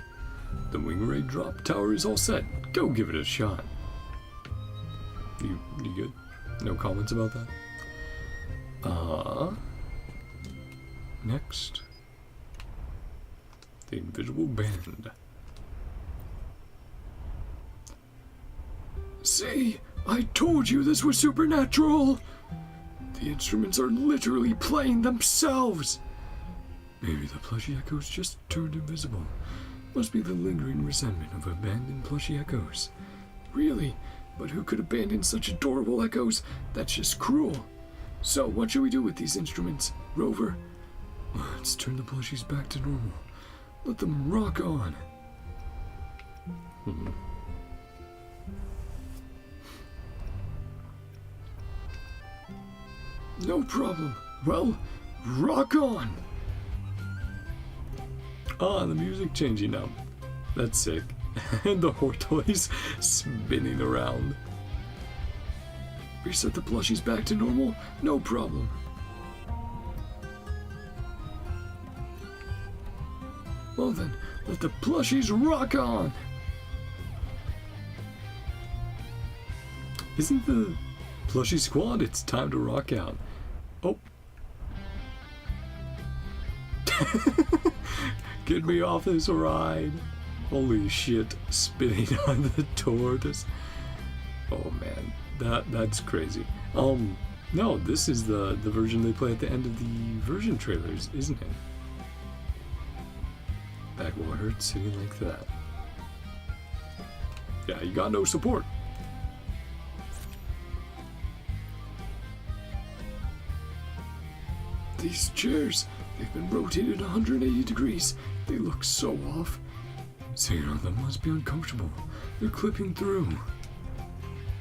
[SPEAKER 1] wing ray drop tower is all set. Go give it a shot. You good? No comments about that? Next. The invisible band. See? I told you this was supernatural! The instruments are literally playing themselves! Maybe the plushie echoes just turned invisible. Must be the lingering resentment of abandoned plushie echoes. Really? But who could abandon such adorable echoes? That's just cruel. So, what should we do with these instruments, Rover? Let's turn the plushies back to normal. Let them rock on. No problem. Well, rock on! Ah, the music changing up. That's sick. And the toys spinning around. Reset the plushies back to normal? No problem. Well then, let the plushies rock on! Isn't the plushie squad? It's time to rock out. Oh. Get me off this ride. Holy shit, spinning on the tortoise. Oh man, that's crazy. No, this is the version they play at the end of the version trailers, isn't it? Back will hurt sitting like that. Yeah, you got no support. These chairs, they've been rotated 180 degrees. They look so off. Sitting on them must be uncomfortable. They're clipping through.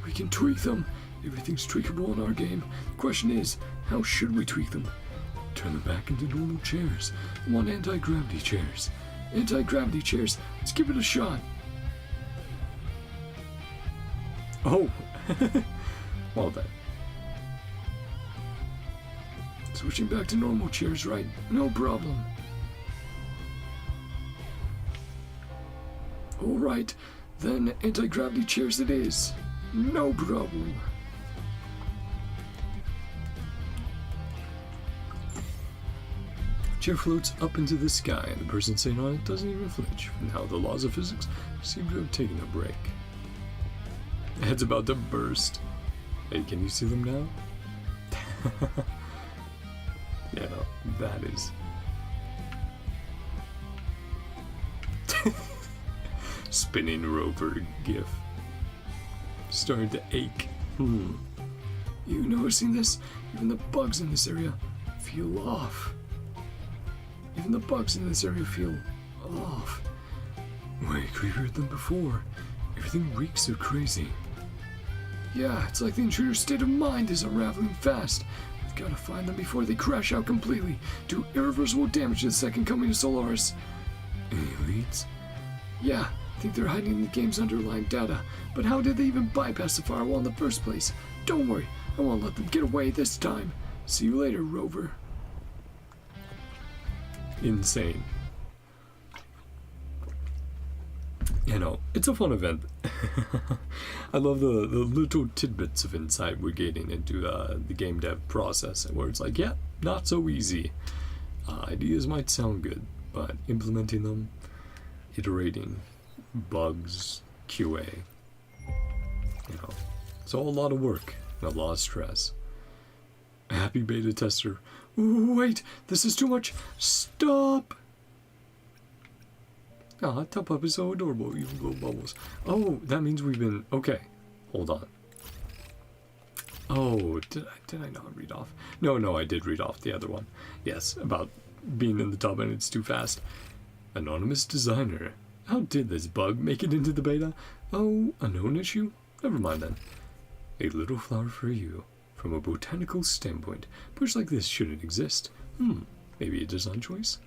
[SPEAKER 1] We can tweak them. Everything's tweakable in our game. The question is, how should we tweak them? Turn them back into normal chairs. I want anti-gravity chairs. Anti-gravity chairs. Let's give it a shot. Oh. Well then. Switching back to normal chairs, right? No problem. Alright, then anti-gravity chairs it is. No problem. Chair floats up into the sky, and the person sitting on it doesn't even flinch. Now the laws of physics seem to have taken a break. The head's about to burst. Hey, can you see them now? Yeah, no, that is... Spinning rover gif. Starting to ache. You noticing this? Even the bugs in this area feel off. Even the bugs in this area feel off. Way creepier than before. Everything reeks of crazy. Yeah, it's like the intruder's state of mind is unraveling fast. We've got to find them before they crash out completely. Do irreversible damage to the second coming of Solaris. Any leads? Yeah, I think they're hiding in the game's underlying data. But how did they even bypass the firewall in the first place? Don't worry, I won't let them get away this time. See you later, Rover. Insane. You know, it's a fun event. I love the little tidbits of insight we're getting into the game dev process, where it's like, yeah, not so easy. Ideas might sound good, but implementing them, iterating, bugs, QA, you know, it's all a lot of work and a lot of stress. Happy beta tester. Ooh, wait, this is too much. Stop! Ah, Top Up is so adorable, even little bubbles. Oh, that means we've been... Okay, hold on. Oh, did I not read off? No, I did read off the other one. Yes, about being in the tub and it's too fast. Anonymous designer. How did this bug make it into the beta? Oh, a known issue? Never mind then. A little flower for you. From a botanical standpoint, bush like this shouldn't exist. Maybe a design choice?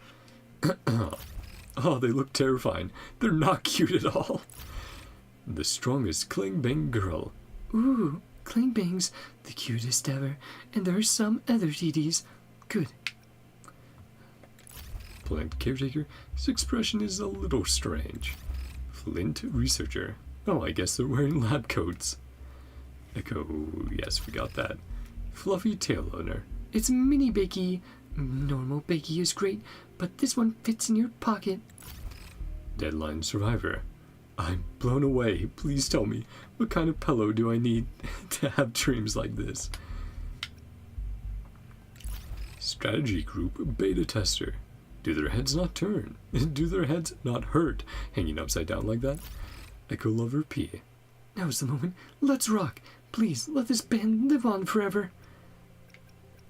[SPEAKER 1] Oh, they look terrifying. They're not cute at all. The strongest cling-bang girl.
[SPEAKER 2] Ooh, Clingbang's the cutest ever, and there are some other TDs. Good.
[SPEAKER 1] Plant caretaker. His expression is a little strange. Flint researcher. Oh, I guess they're wearing lab coats. Echo, yes, we got that. Fluffy tail owner.
[SPEAKER 2] It's Mini Bakey. Normal Bakey is great, but this one fits in your pocket.
[SPEAKER 1] Deadline survivor. I'm blown away. Please tell me, what kind of pillow do I need to have dreams like this? Strategy group beta tester. Do their heads not turn? Do their heads not hurt hanging upside down like that? Echo lover P.
[SPEAKER 2] Now's the moment. Let's rock. Please, let this band live on forever.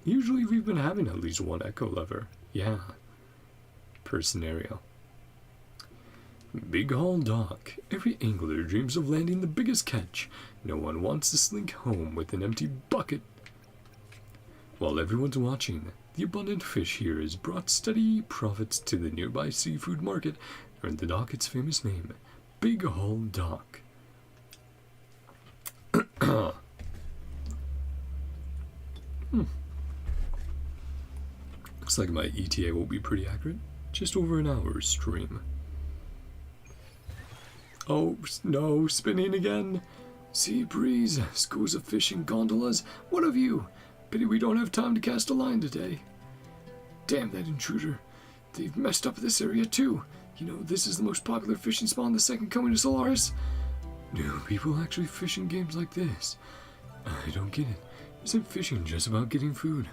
[SPEAKER 1] Usually we've been having at least one echo lever. Yeah. Per scenario. Big Haul Dock. Every angler dreams of landing the biggest catch. No one wants to slink home with an empty bucket. While everyone's watching, the abundant fish here has brought steady profits to the nearby seafood market, earned the dock its famous name, Big Haul Dock. Looks like my ETA will be pretty accurate. Just over an hour's stream. Oh, no, spinning again. Sea breeze, schools of fishing gondolas. What of you? Pity we don't have time to cast a line today. Damn that intruder. They've messed up this area too. You know, this is the most popular fishing spot in the second coming to Solaris. Do people actually fish in games like this? I don't get it. Isn't fishing just about getting food?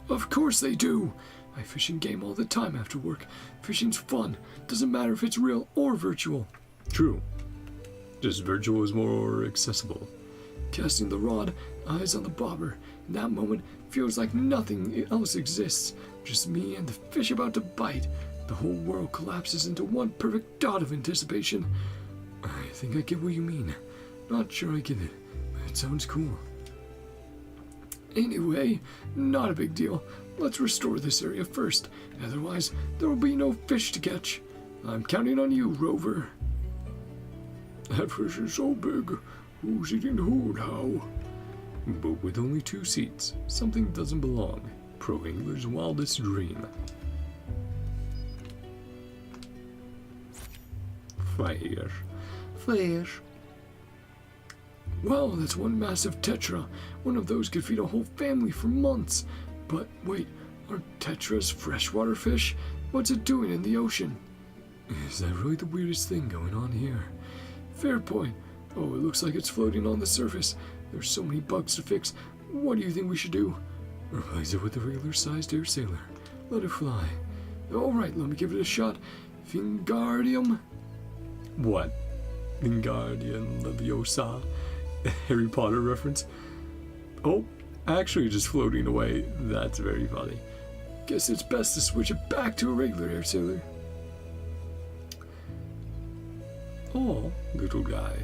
[SPEAKER 1] Of course they do. I fish in game all the time after work. Fishing's fun. Doesn't matter if it's real or virtual. True. Just virtual is more accessible. Casting the rod, eyes on the bobber. In that moment, feels like nothing else exists. Just me and the fish about to bite. The whole world collapses into one perfect dot of anticipation. I think I get what you mean. Not sure I get it, but it sounds cool. Anyway, not a big deal. Let's restore this area first. Otherwise, there will be no fish to catch. I'm counting on you, Rover. That fish is so big. Who's eating who now? But with only 2 seats, something doesn't belong. Pro angler's wildest dream. Fire.
[SPEAKER 2] Fire.
[SPEAKER 1] Well, that's one massive tetra. One of those could feed a whole family for months. But wait, are tetras freshwater fish? What's it doing in the ocean? Is that really the weirdest thing going on here? Fair point. Oh, it looks like it's floating on the surface. There's so many bugs to fix. What do you think we should do? Replace it with a regular-sized air sailor. Let it fly. Alright, let me give it a shot. Wingardium. What? Wingardium Leviosa. Harry Potter reference. Oh, actually just floating away. That's very funny. Guess it's best to switch it back to a regular air sailor. Oh, little guy.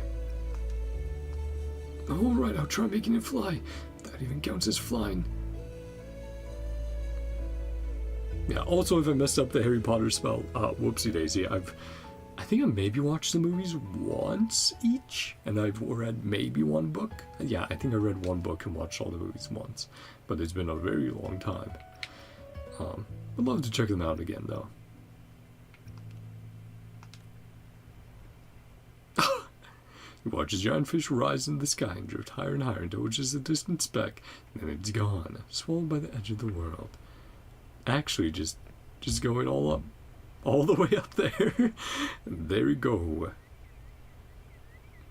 [SPEAKER 1] Alright, I'll try making it fly. That even counts as flying. Yeah, also if I messed up the Harry Potter spell, whoopsie daisy. I think I maybe watched the movies once each, and I've read maybe 1 book. Yeah, I think I read 1 book and watched all the movies once, but it's been a very long time. I'd love to check them out again, though. He watches giant fish rise in the sky and drift higher and higher until it's just a distant speck, and then it's gone, swallowed by the edge of the world. Actually, just going all up. All the way up there. There we go.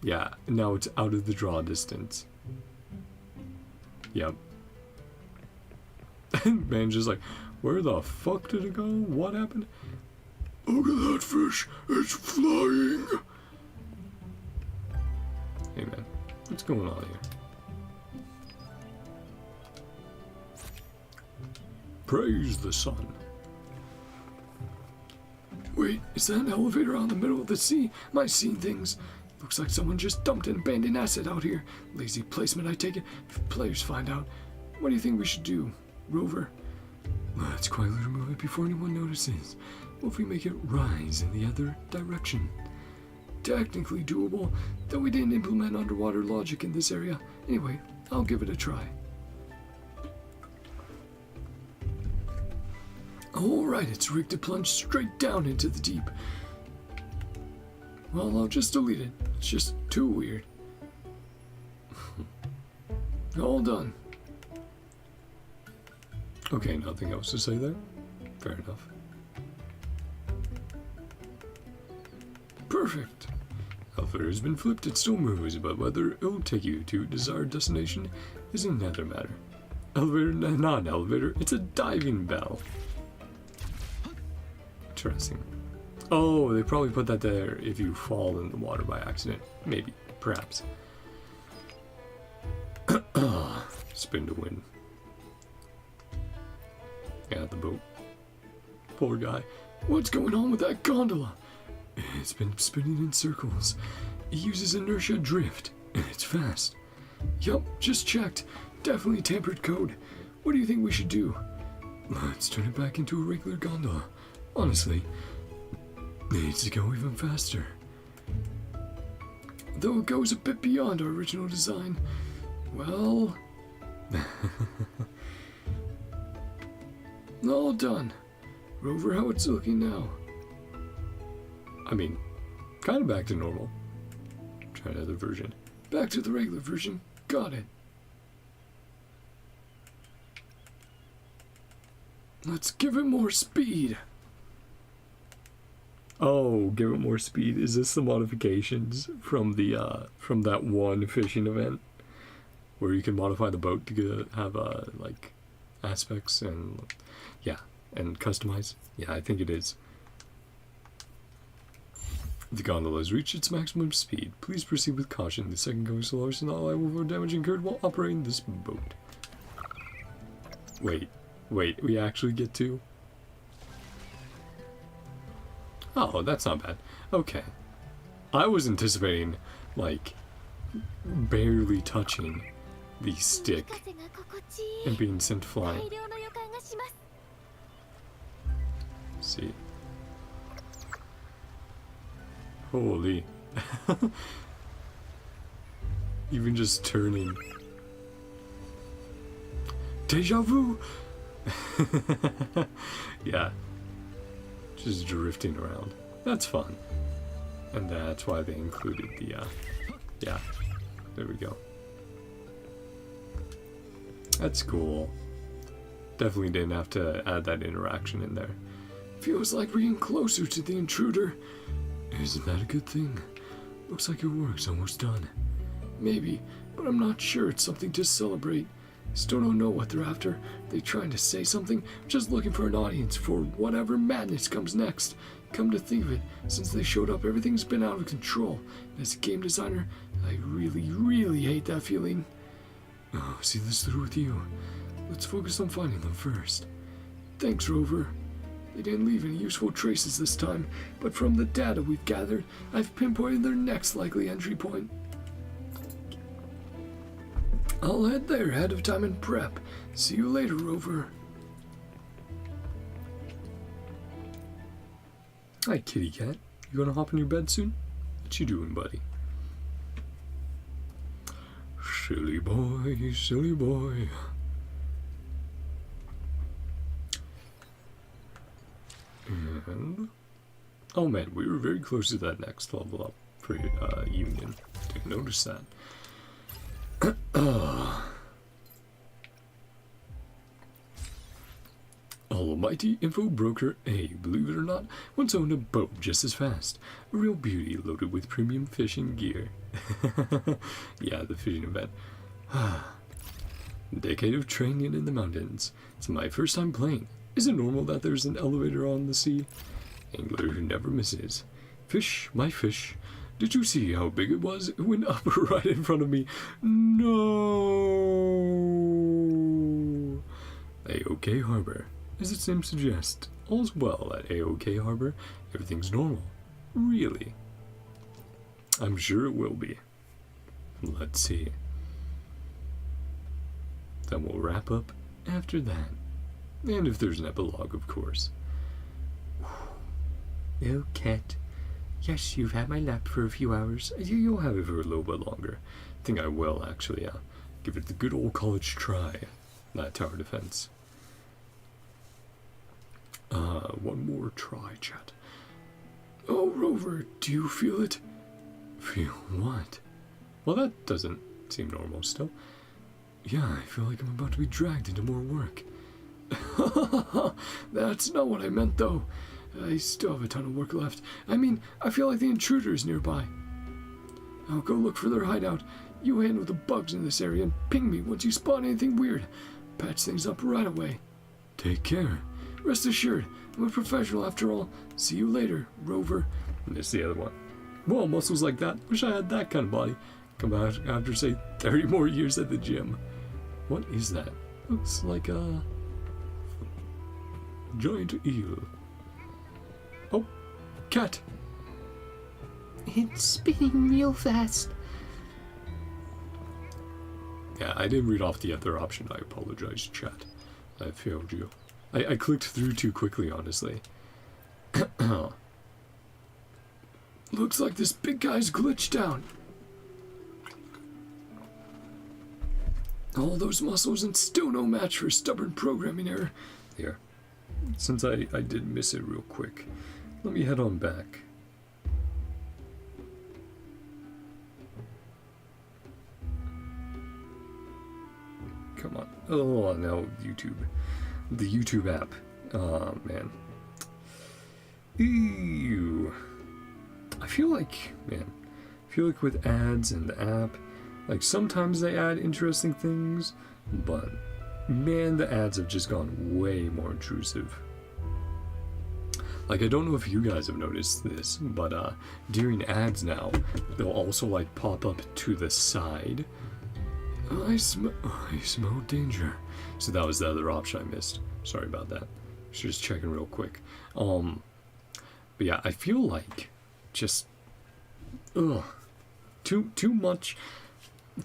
[SPEAKER 1] Yeah, now it's out of the draw distance. Yep. Man's just like, where the fuck did it go? What happened? Look at that fish. It's flying. Hey man, what's going on here? Praise the sun. Wait, is that an elevator out in the middle of the sea? Am I seeing things? Looks like someone just dumped an abandoned asset out here. Lazy placement, I take it. If players find out, what do you think we should do, Rover? Let's quietly remove it before anyone notices. What if we make it rise in the other direction? Technically doable, though we didn't implement underwater logic in this area. Anyway, I'll give it a try. Alright, it's rigged to plunge straight down into the deep. Well, I'll just delete it. It's just too weird. All done. Okay, nothing else to say there? Fair enough. Perfect. Elevator has been flipped, it still moves, but whether it'll take you to desired destination is another matter. Elevator, not an elevator, it's a diving bell. Interesting. Oh, they probably put that there if you fall in the water by accident. Maybe. Perhaps. Spin to win. Yeah, the boat. Poor guy. What's going on with that gondola? It's been spinning in circles. It uses inertia drift, and it's fast. Yup, just checked. Definitely tampered code. What do you think we should do? Let's turn it back into a regular gondola. Honestly, it needs to go even faster. Though it goes a bit beyond our original design, well... all done. Rover, how it's looking now? I mean, kind of back to normal. Try another version. Back to the regular version. Got it. Let's give it more speed. Oh, give it more speed. Is this the modifications from the from that one fishing event where you can modify the boat to have like aspects and yeah, and customize? Yeah, I think it is. The gondola has reached its maximum speed. Please proceed with caution. The second going Solaris is not liable for damage incurred while operating this boat. Wait, we actually get to? Oh, that's not bad. Okay. I was anticipating, like, barely touching the stick and being sent flying. See. Holy. Even just turning. Deja vu! Yeah. Just drifting around. That's fun. And that's why they included the, yeah. There we go. That's cool. Definitely didn't have to add that interaction in there. Feels like we're getting closer to the intruder. Isn't that a good thing? Looks like your work's almost done. Maybe, but I'm not sure it's something to celebrate. Still don't know what they're after. They trying to say something? Just looking for an audience for whatever madness comes next. Come to think of it, since they showed up, everything's been out of control. As a game designer, I really hate that feeling. Oh, see this through with you. Let's focus on finding them first. Thanks, Rover. They didn't leave any useful traces this time, but from the data we've gathered, I've pinpointed their next likely entry point. I'll head there ahead of time and prep. See you later, Rover. Hi, kitty cat. You gonna hop in your bed soon? What you doing, buddy? Silly boy, silly boy. And... oh man, we were very close to that next level up for Union. Didn't notice that. Almighty Info Broker A, believe it or not, once owned a boat just as fast. A real beauty loaded with premium fishing gear. Yeah, the fishing event. Decade of training in the mountains. It's my first time playing. Is it normal that there's an elevator on the sea? Angler who never misses. Fish, my fish. Did you see how big it was? It went up right in front of me. No! A-OK Harbor. As its name suggests, all's well at A-OK Harbor. Everything's normal. Really? I'm sure it will be. Let's see. Then we'll wrap up after that. And if there's an epilogue, of course.
[SPEAKER 2] Oh, cat. Yes, you've had my lap for a few hours.
[SPEAKER 1] You'll have it for a little bit longer. I think I will, actually. Give it the good old college try. That tower defense. One more try, chat. Oh, Rover, do you feel it? Feel what? Well, that doesn't seem normal still. Yeah, I feel like I'm about to be dragged into more work. That's not what I meant, though. I still have a ton of work left. I mean, I feel like the intruder is nearby. I'll go look for their hideout. You handle the bugs in this area and ping me once you spot anything weird. Patch things up right away. Take care. Rest assured, I'm a professional after all. See you later, Rover. Missed the other one. Well, muscles like that. Wish I had that kind of body. Come out after, say, 30 more years at the gym. What is that? Looks like a giant eel. Oh, cat.
[SPEAKER 2] It's spinning real fast.
[SPEAKER 1] Yeah, I didn't read off the other option. I apologize, chat. I failed you. I clicked through too quickly, honestly. Looks like this big guy's glitched out. All those muscles and still no match for stubborn programming error. Here, since I did miss it real quick, let me head on back. Come on. Oh, no, YouTube. The YouTube app. Oh, man. Ew. I feel like with ads and the app, like sometimes they add interesting things, but man, the ads have just gone way more intrusive. Like, I don't know if you guys have noticed this, but during ads now, they'll also like pop up to the side. I smell danger. So that was the other option I missed. Sorry about that. Just checking real quick. But yeah, I feel like just too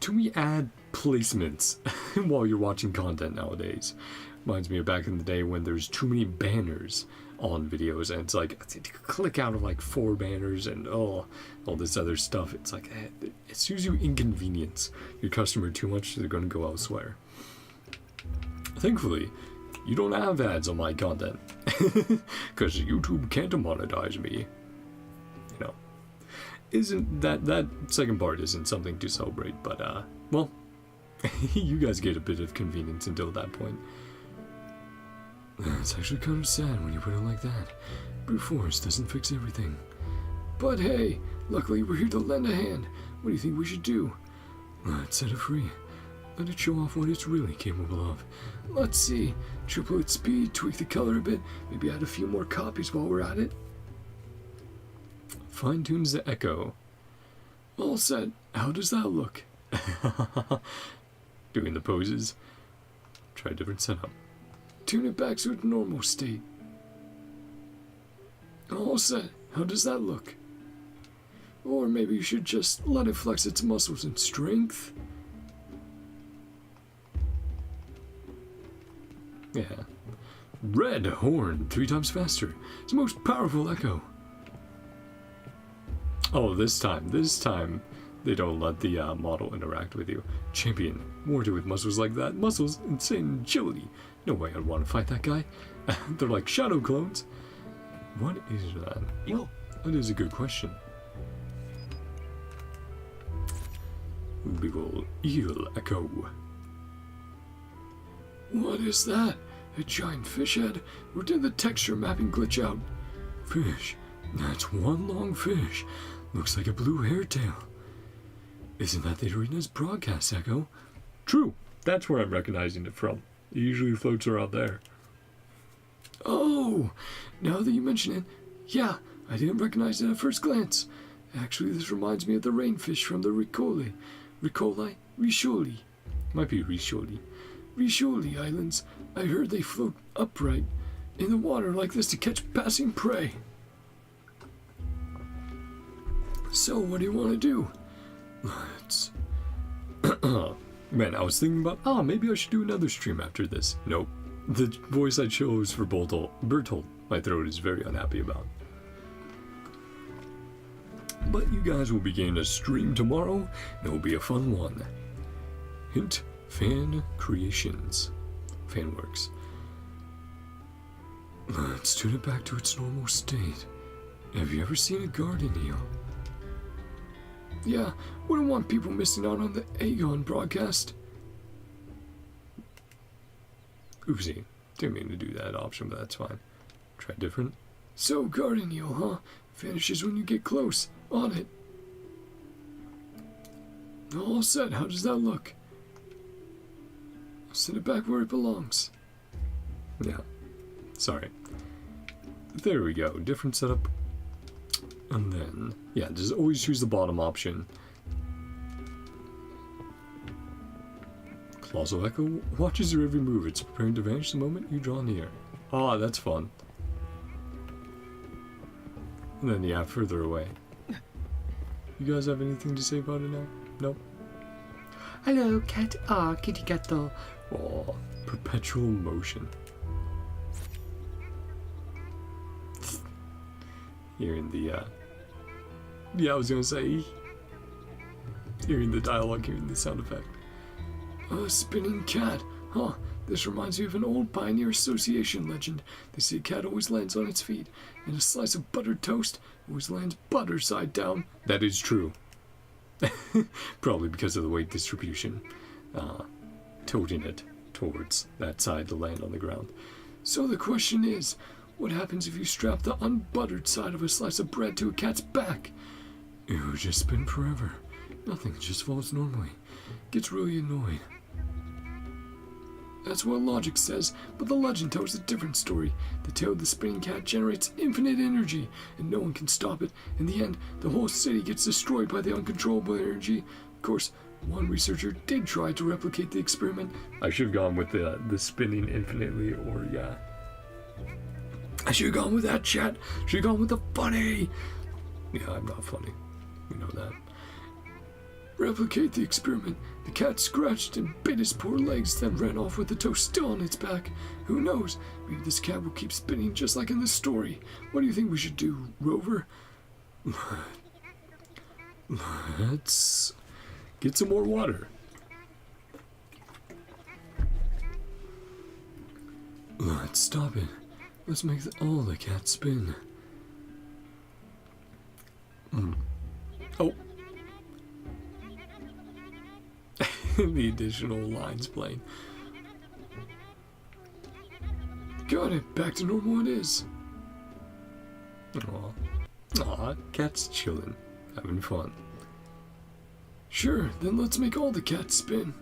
[SPEAKER 1] many ad placements while you're watching content nowadays. Reminds me of back in the day when there's too many banners on videos, and it's like click out of like 4 banners and all this other stuff. It's like as soon as you inconvenience your customer too much, they're going to go elsewhere. Thankfully, you don't have ads on my content because YouTube can't monetize me. You know, isn't that second part isn't something to celebrate, but well, you guys get a bit of convenience until that point. It's actually kind of sad when you put it like that. Brute force doesn't fix everything. But hey, luckily we're here to lend a hand. What do you think we should do? Let's set it free. Let it show off what it's really capable of. Let's see. Triple its speed, tweak the color a bit, maybe add a few more copies while we're at it. Fine-tunes the echo. All set. How does that look? Doing the poses. Try a different setup. Tune it back to its normal state. All set. How does that look? Or maybe you should just let it flex its muscles and strength. Yeah. Red horn, 3 times faster. It's the most powerful echo. Oh, this time they don't let the model interact with you. Champion, warranted with muscles like that. Muscles, insane agility. No way I'd want to fight that guy. They're like shadow clones. What is that? Well, that is a good question. Big ol' eel echo. What is that? A giant fish head? Or did the texture mapping glitch out? Fish. That's one long fish. Looks like a blue hairtail. Isn't that the arena's broadcast echo? True. That's where I'm recognizing it from. It usually floats around there. Oh, now that you mention it, yeah, I didn't recognize it at first glance. Actually, this reminds me of the rainfish from the Riccioli. Might be Riccioli Islands. I heard they float upright in the water like this to catch passing prey. So, what do you want to do? Let's... Man, I was thinking about, maybe I should do another stream after this. Nope. The voice I chose for Bertolt, my throat is very unhappy about. But you guys will be getting a stream tomorrow, and it will be a fun one. Hint, fan creations. Fan works. Let's tune it back to its normal state. Have you ever seen a garden eel? Yeah, wouldn't want people missing out on the Aegon broadcast. Oopsie, didn't mean to do that option, but that's fine. Try different. So, garden eel, huh? Vanishes when you get close. On it. All set, how does that look? I'll send it back where it belongs. Yeah, sorry. There we go. Different setup. And then, yeah, just always choose the bottom option. Claws of Echo watches your every move. It's preparing to vanish the moment you draw near. Ah, that's fun. And then, yeah, further away. You guys have anything to say about it now? Nope.
[SPEAKER 2] Hello, cat. Ah, kitty gato.
[SPEAKER 1] Oh, perpetual motion. Hearing the, yeah, I was gonna say, hearing the dialogue, hearing the sound effect. A spinning cat. Huh, this reminds me of an old Pioneer Association legend. They say a cat always lands on its feet, and a slice of buttered toast always lands butter side down. That is true. Probably because of the weight distribution, tilting it towards that side to land on the ground. So the question is, what happens if you strap the unbuttered side of a slice of bread to a cat's back? It would just spin forever. Nothing just falls normally. Gets really annoying. That's what logic says, but the legend tells a different story. The tail of the spinning cat generates infinite energy, and no one can stop it. In the end, the whole city gets destroyed by the uncontrollable energy. Of course, one researcher did try to replicate the experiment. I should have gone with the spinning infinitely, or yeah. I should have gone with that, chat. Should have gone with the funny. Yeah, I'm not funny. We know that. Replicate the experiment. The cat scratched and bit his poor legs, then ran off with the toast still on its back. Who knows? Maybe this cat will keep spinning just like in the story. What do you think we should do, Rover? Let's get some more water. Let's stop it. Let's make all the cats spin. Oh. The additional lines playing. Got it. Back to normal it is. Aw, cat's chilling. Having fun. Sure, then let's make all the cats spin.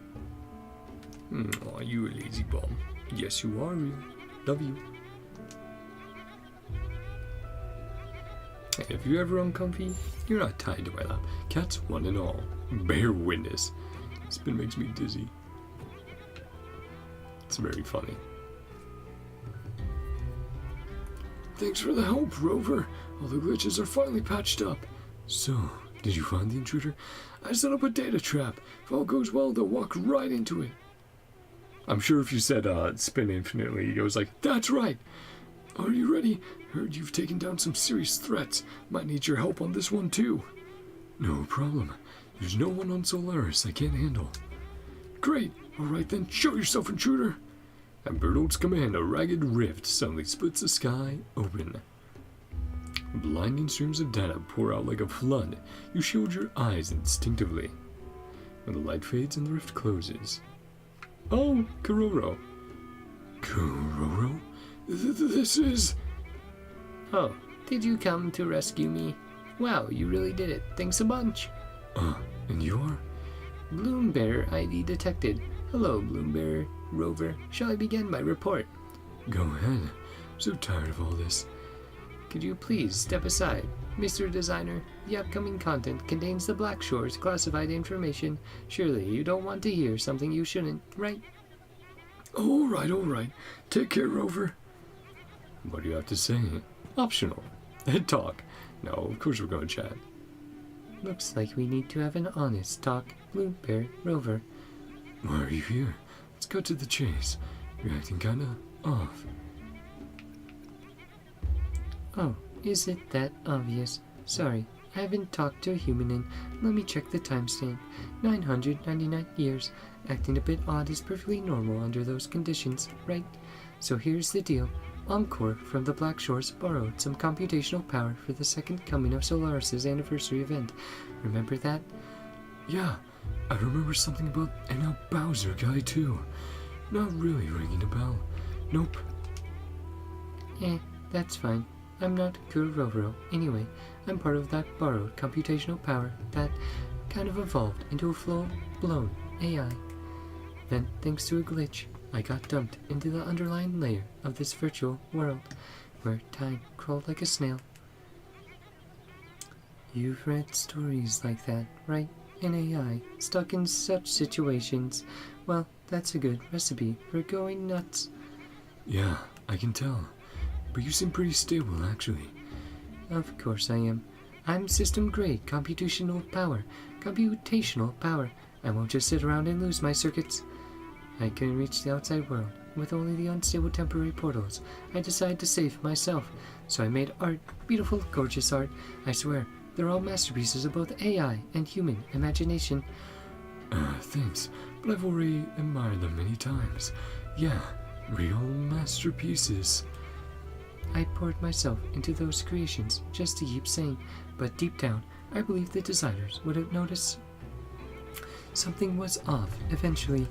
[SPEAKER 1] Aw, you a lazy bum. Yes, you are, really. Love you. Hey, if you're ever uncomfy, you're not tied to my lap. Cats, one and all. Bear witness. Spin makes me dizzy. It's very funny. Thanks for the help, Rover. All the glitches are finally patched up. So, did you find the intruder? I set up a data trap. If all goes well, they'll walk right into it. I'm sure if you said spin infinitely, he goes like, that's right. Are you ready? Heard you've taken down some serious threats. Might need your help on this one too. No problem. There's no one on Solaris I can't handle. Great. Alright then, show yourself, intruder. At Bertolt's command, a ragged rift suddenly splits the sky open. Blinding streams of data pour out like a flood. You shield your eyes instinctively. When the light fades and the rift closes. Oh, Kororo. Kororo? This is...
[SPEAKER 2] Oh, did you come to rescue me? Wow, you really did it. Thanks a bunch.
[SPEAKER 1] And you're?
[SPEAKER 2] Bloombearer ID detected. Hello, Bloombearer. Rover, shall I begin my report?
[SPEAKER 1] Go ahead. I'm so tired of all this.
[SPEAKER 2] Could you please step aside? Mr. Designer, the upcoming content contains the Black Shore's classified information. Surely you don't want to hear something you shouldn't, right?
[SPEAKER 1] Alright. Take care, Rover. What do you have to say? Optional. Talk. No, of course we're going to chat.
[SPEAKER 2] Looks like we need to have an honest talk, Bloombearer, Rover.
[SPEAKER 1] Why are you here? Let's go to the chase. You're acting kinda off.
[SPEAKER 2] Oh, is it that obvious? Sorry, I haven't talked to a human in, let me check the timestamp, 999 years. Acting a bit odd is perfectly normal under those conditions, right? So here's the deal. Encore from the Black Shores borrowed some computational power for the second coming of Solaris' anniversary event. Remember that?
[SPEAKER 1] Yeah, I remember something about an El Bowser guy too. Not really ringing a bell. Nope.
[SPEAKER 2] That's fine. I'm not Kuroro. Anyway, I'm part of that borrowed computational power that kind of evolved into a full-blown AI. Then, thanks to a glitch, I got dumped into the underlying layer of this virtual world. where time crawled like a snail. You've read stories like that, right? An AI, stuck in such situations. Well, that's a good recipe for going nuts.
[SPEAKER 1] Yeah, I can tell. But you seem pretty stable, actually.
[SPEAKER 2] Of course I am. I'm system-grade computational power. I won't just sit around and lose my circuits. I couldn't reach the outside world. With only the unstable temporary portals, I decided to save myself. So I made art. Beautiful, gorgeous art. I swear, they're all masterpieces of both AI and human imagination.
[SPEAKER 1] Thanks, but I've already admired them many times. Yeah, real masterpieces.
[SPEAKER 2] I poured myself into those creations just to keep sane, but deep down, I believe the designers would have noticed something was off eventually.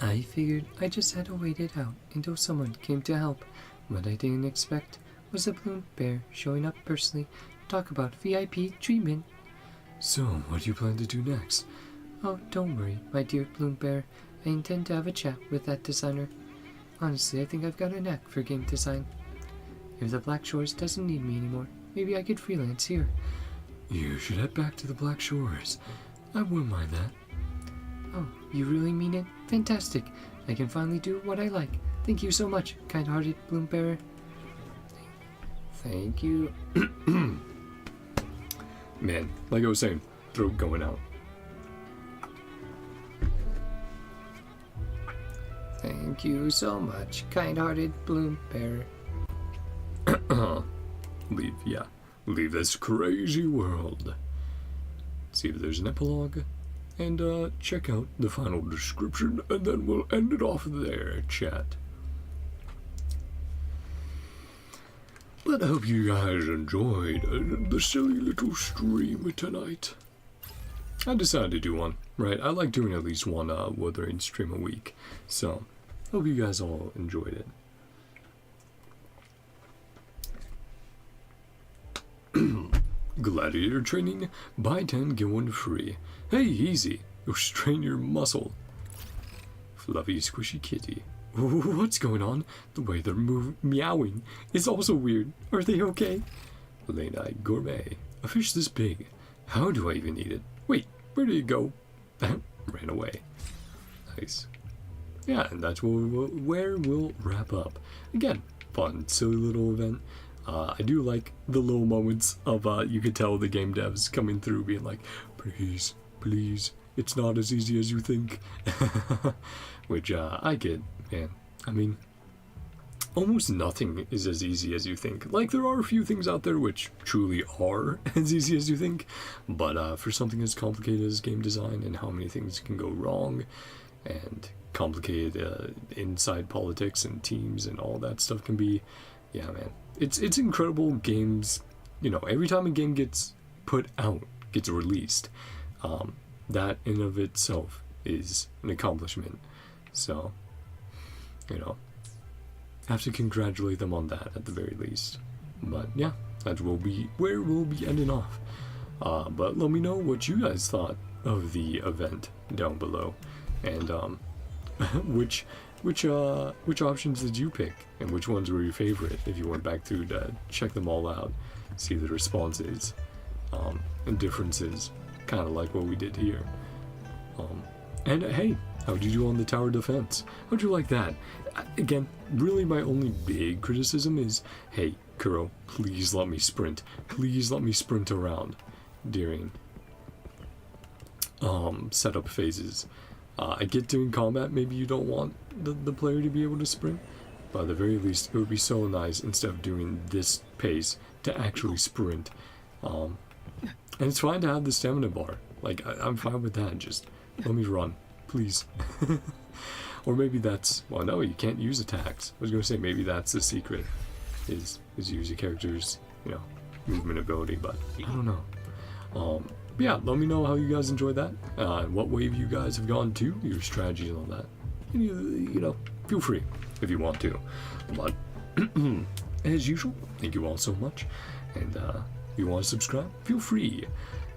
[SPEAKER 2] I figured I just had to wait it out until someone came to help. What I didn't expect was a balloon bear showing up personally to talk about VIP treatment.
[SPEAKER 1] So, what do you plan to do next?
[SPEAKER 2] Oh, don't worry, my dear balloon bear. I intend to have a chat with that designer. Honestly, I think I've got a knack for game design. If the Black Shores doesn't need me anymore, maybe I could freelance here.
[SPEAKER 1] You should head back to the Black Shores. I wouldn't mind that.
[SPEAKER 2] Oh, you really mean it? Fantastic. I can finally do what I like. Thank you so much, kind-hearted balloon bearer.
[SPEAKER 1] Thank you. Man, like I was saying, throat going out.
[SPEAKER 2] Thank you so much, kind-hearted balloon bearer.
[SPEAKER 1] Leave this crazy world. See if there's an epilogue, and check out the final description, and then we'll end it off there, chat. But I hope you guys enjoyed the silly little stream tonight. I decided to do one, right? I like doing at least one Wuthering stream a week, so hope you guys all enjoyed it. Gladiator training, buy 10, get 1 free. Hey, easy. You'll strain your muscle. Fluffy, squishy kitty. What's going on? The way they're meowing is also weird. Are they okay? Late-night gourmet. A fish this big. How do I even eat it? Wait, where did it go? Ran away. Nice. Yeah, and that's where we'll wrap up. Again, fun, silly little event. I do like the little moments of, you could tell the game devs coming through being like, please, please, it's not as easy as you think. Which, I get, man. I mean, almost nothing is as easy as you think. Like, there are a few things out there which truly are as easy as you think, but for something as complicated as game design and how many things can go wrong, and complicated inside politics and teams and all that stuff can be, yeah, man. It's incredible. Games, you know, every time a game gets put out, gets released, that in of itself is an accomplishment. So, you know, I have to congratulate them on that at the very least. But yeah, that will be where we'll be ending off. But let me know what you guys thought of the event down below, and which options did you pick, and which ones were your favorite if you went back through to check them all out, see the responses and differences, kind of like what we did here. And hey, how'd you do on the tower defense? How'd you like that? Again, really my only big criticism is, hey, Kuro, please let me sprint. Please let me sprint around during setup phases. I get to in combat, maybe you don't want the player to be able to sprint, but at the very least, it would be so nice, instead of doing this pace, to actually sprint. And it's fine to have the stamina bar. Like, I'm fine with that, just let me run, please. Or maybe that's, well, no, you can't use attacks. I was going to say, maybe that's the secret, is use your character's, you know, movement ability, but I don't know. Yeah, let me know how you guys enjoyed that, what wave you guys have gone to, your strategies and all that. And you know, feel free if you want to. But as usual, thank you all so much. And if you want to subscribe, feel free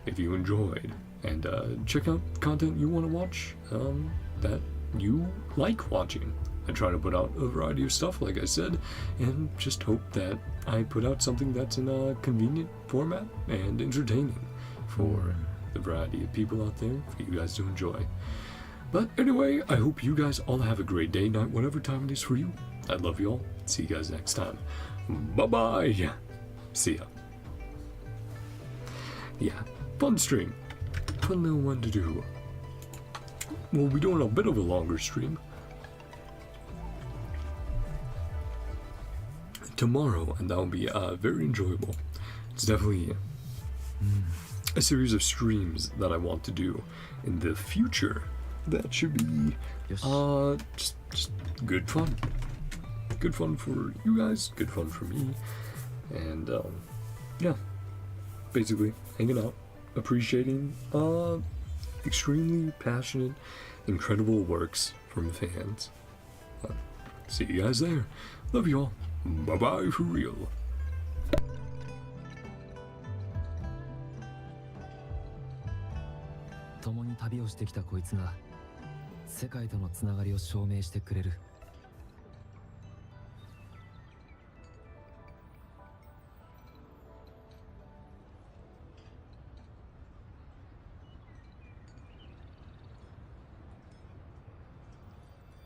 [SPEAKER 1] if you enjoyed. And check out content you want to watch that you like watching. I try to put out a variety of stuff, like I said, and just hope that I put out something that's in a convenient format and entertaining for the variety of people out there, for you guys to enjoy. But anyway, I hope you guys all have a great day, night, whatever time it is for you. I love you all. See you guys next time. Bye-bye. See ya. Yeah, fun stream. Fun little one to do. We'll be doing a bit of a longer stream tomorrow, and that'll be very enjoyable. It's definitely a series of streams that I want to do in the future. That should be just good fun. Good fun for you guys, good fun for me, and yeah, basically hanging out, appreciating extremely passionate, incredible works from fans. See you guys there. Love you all. Bye bye for real.
[SPEAKER 3] 共に旅をしてきたこいつが世界とのつながりを証明してくれる。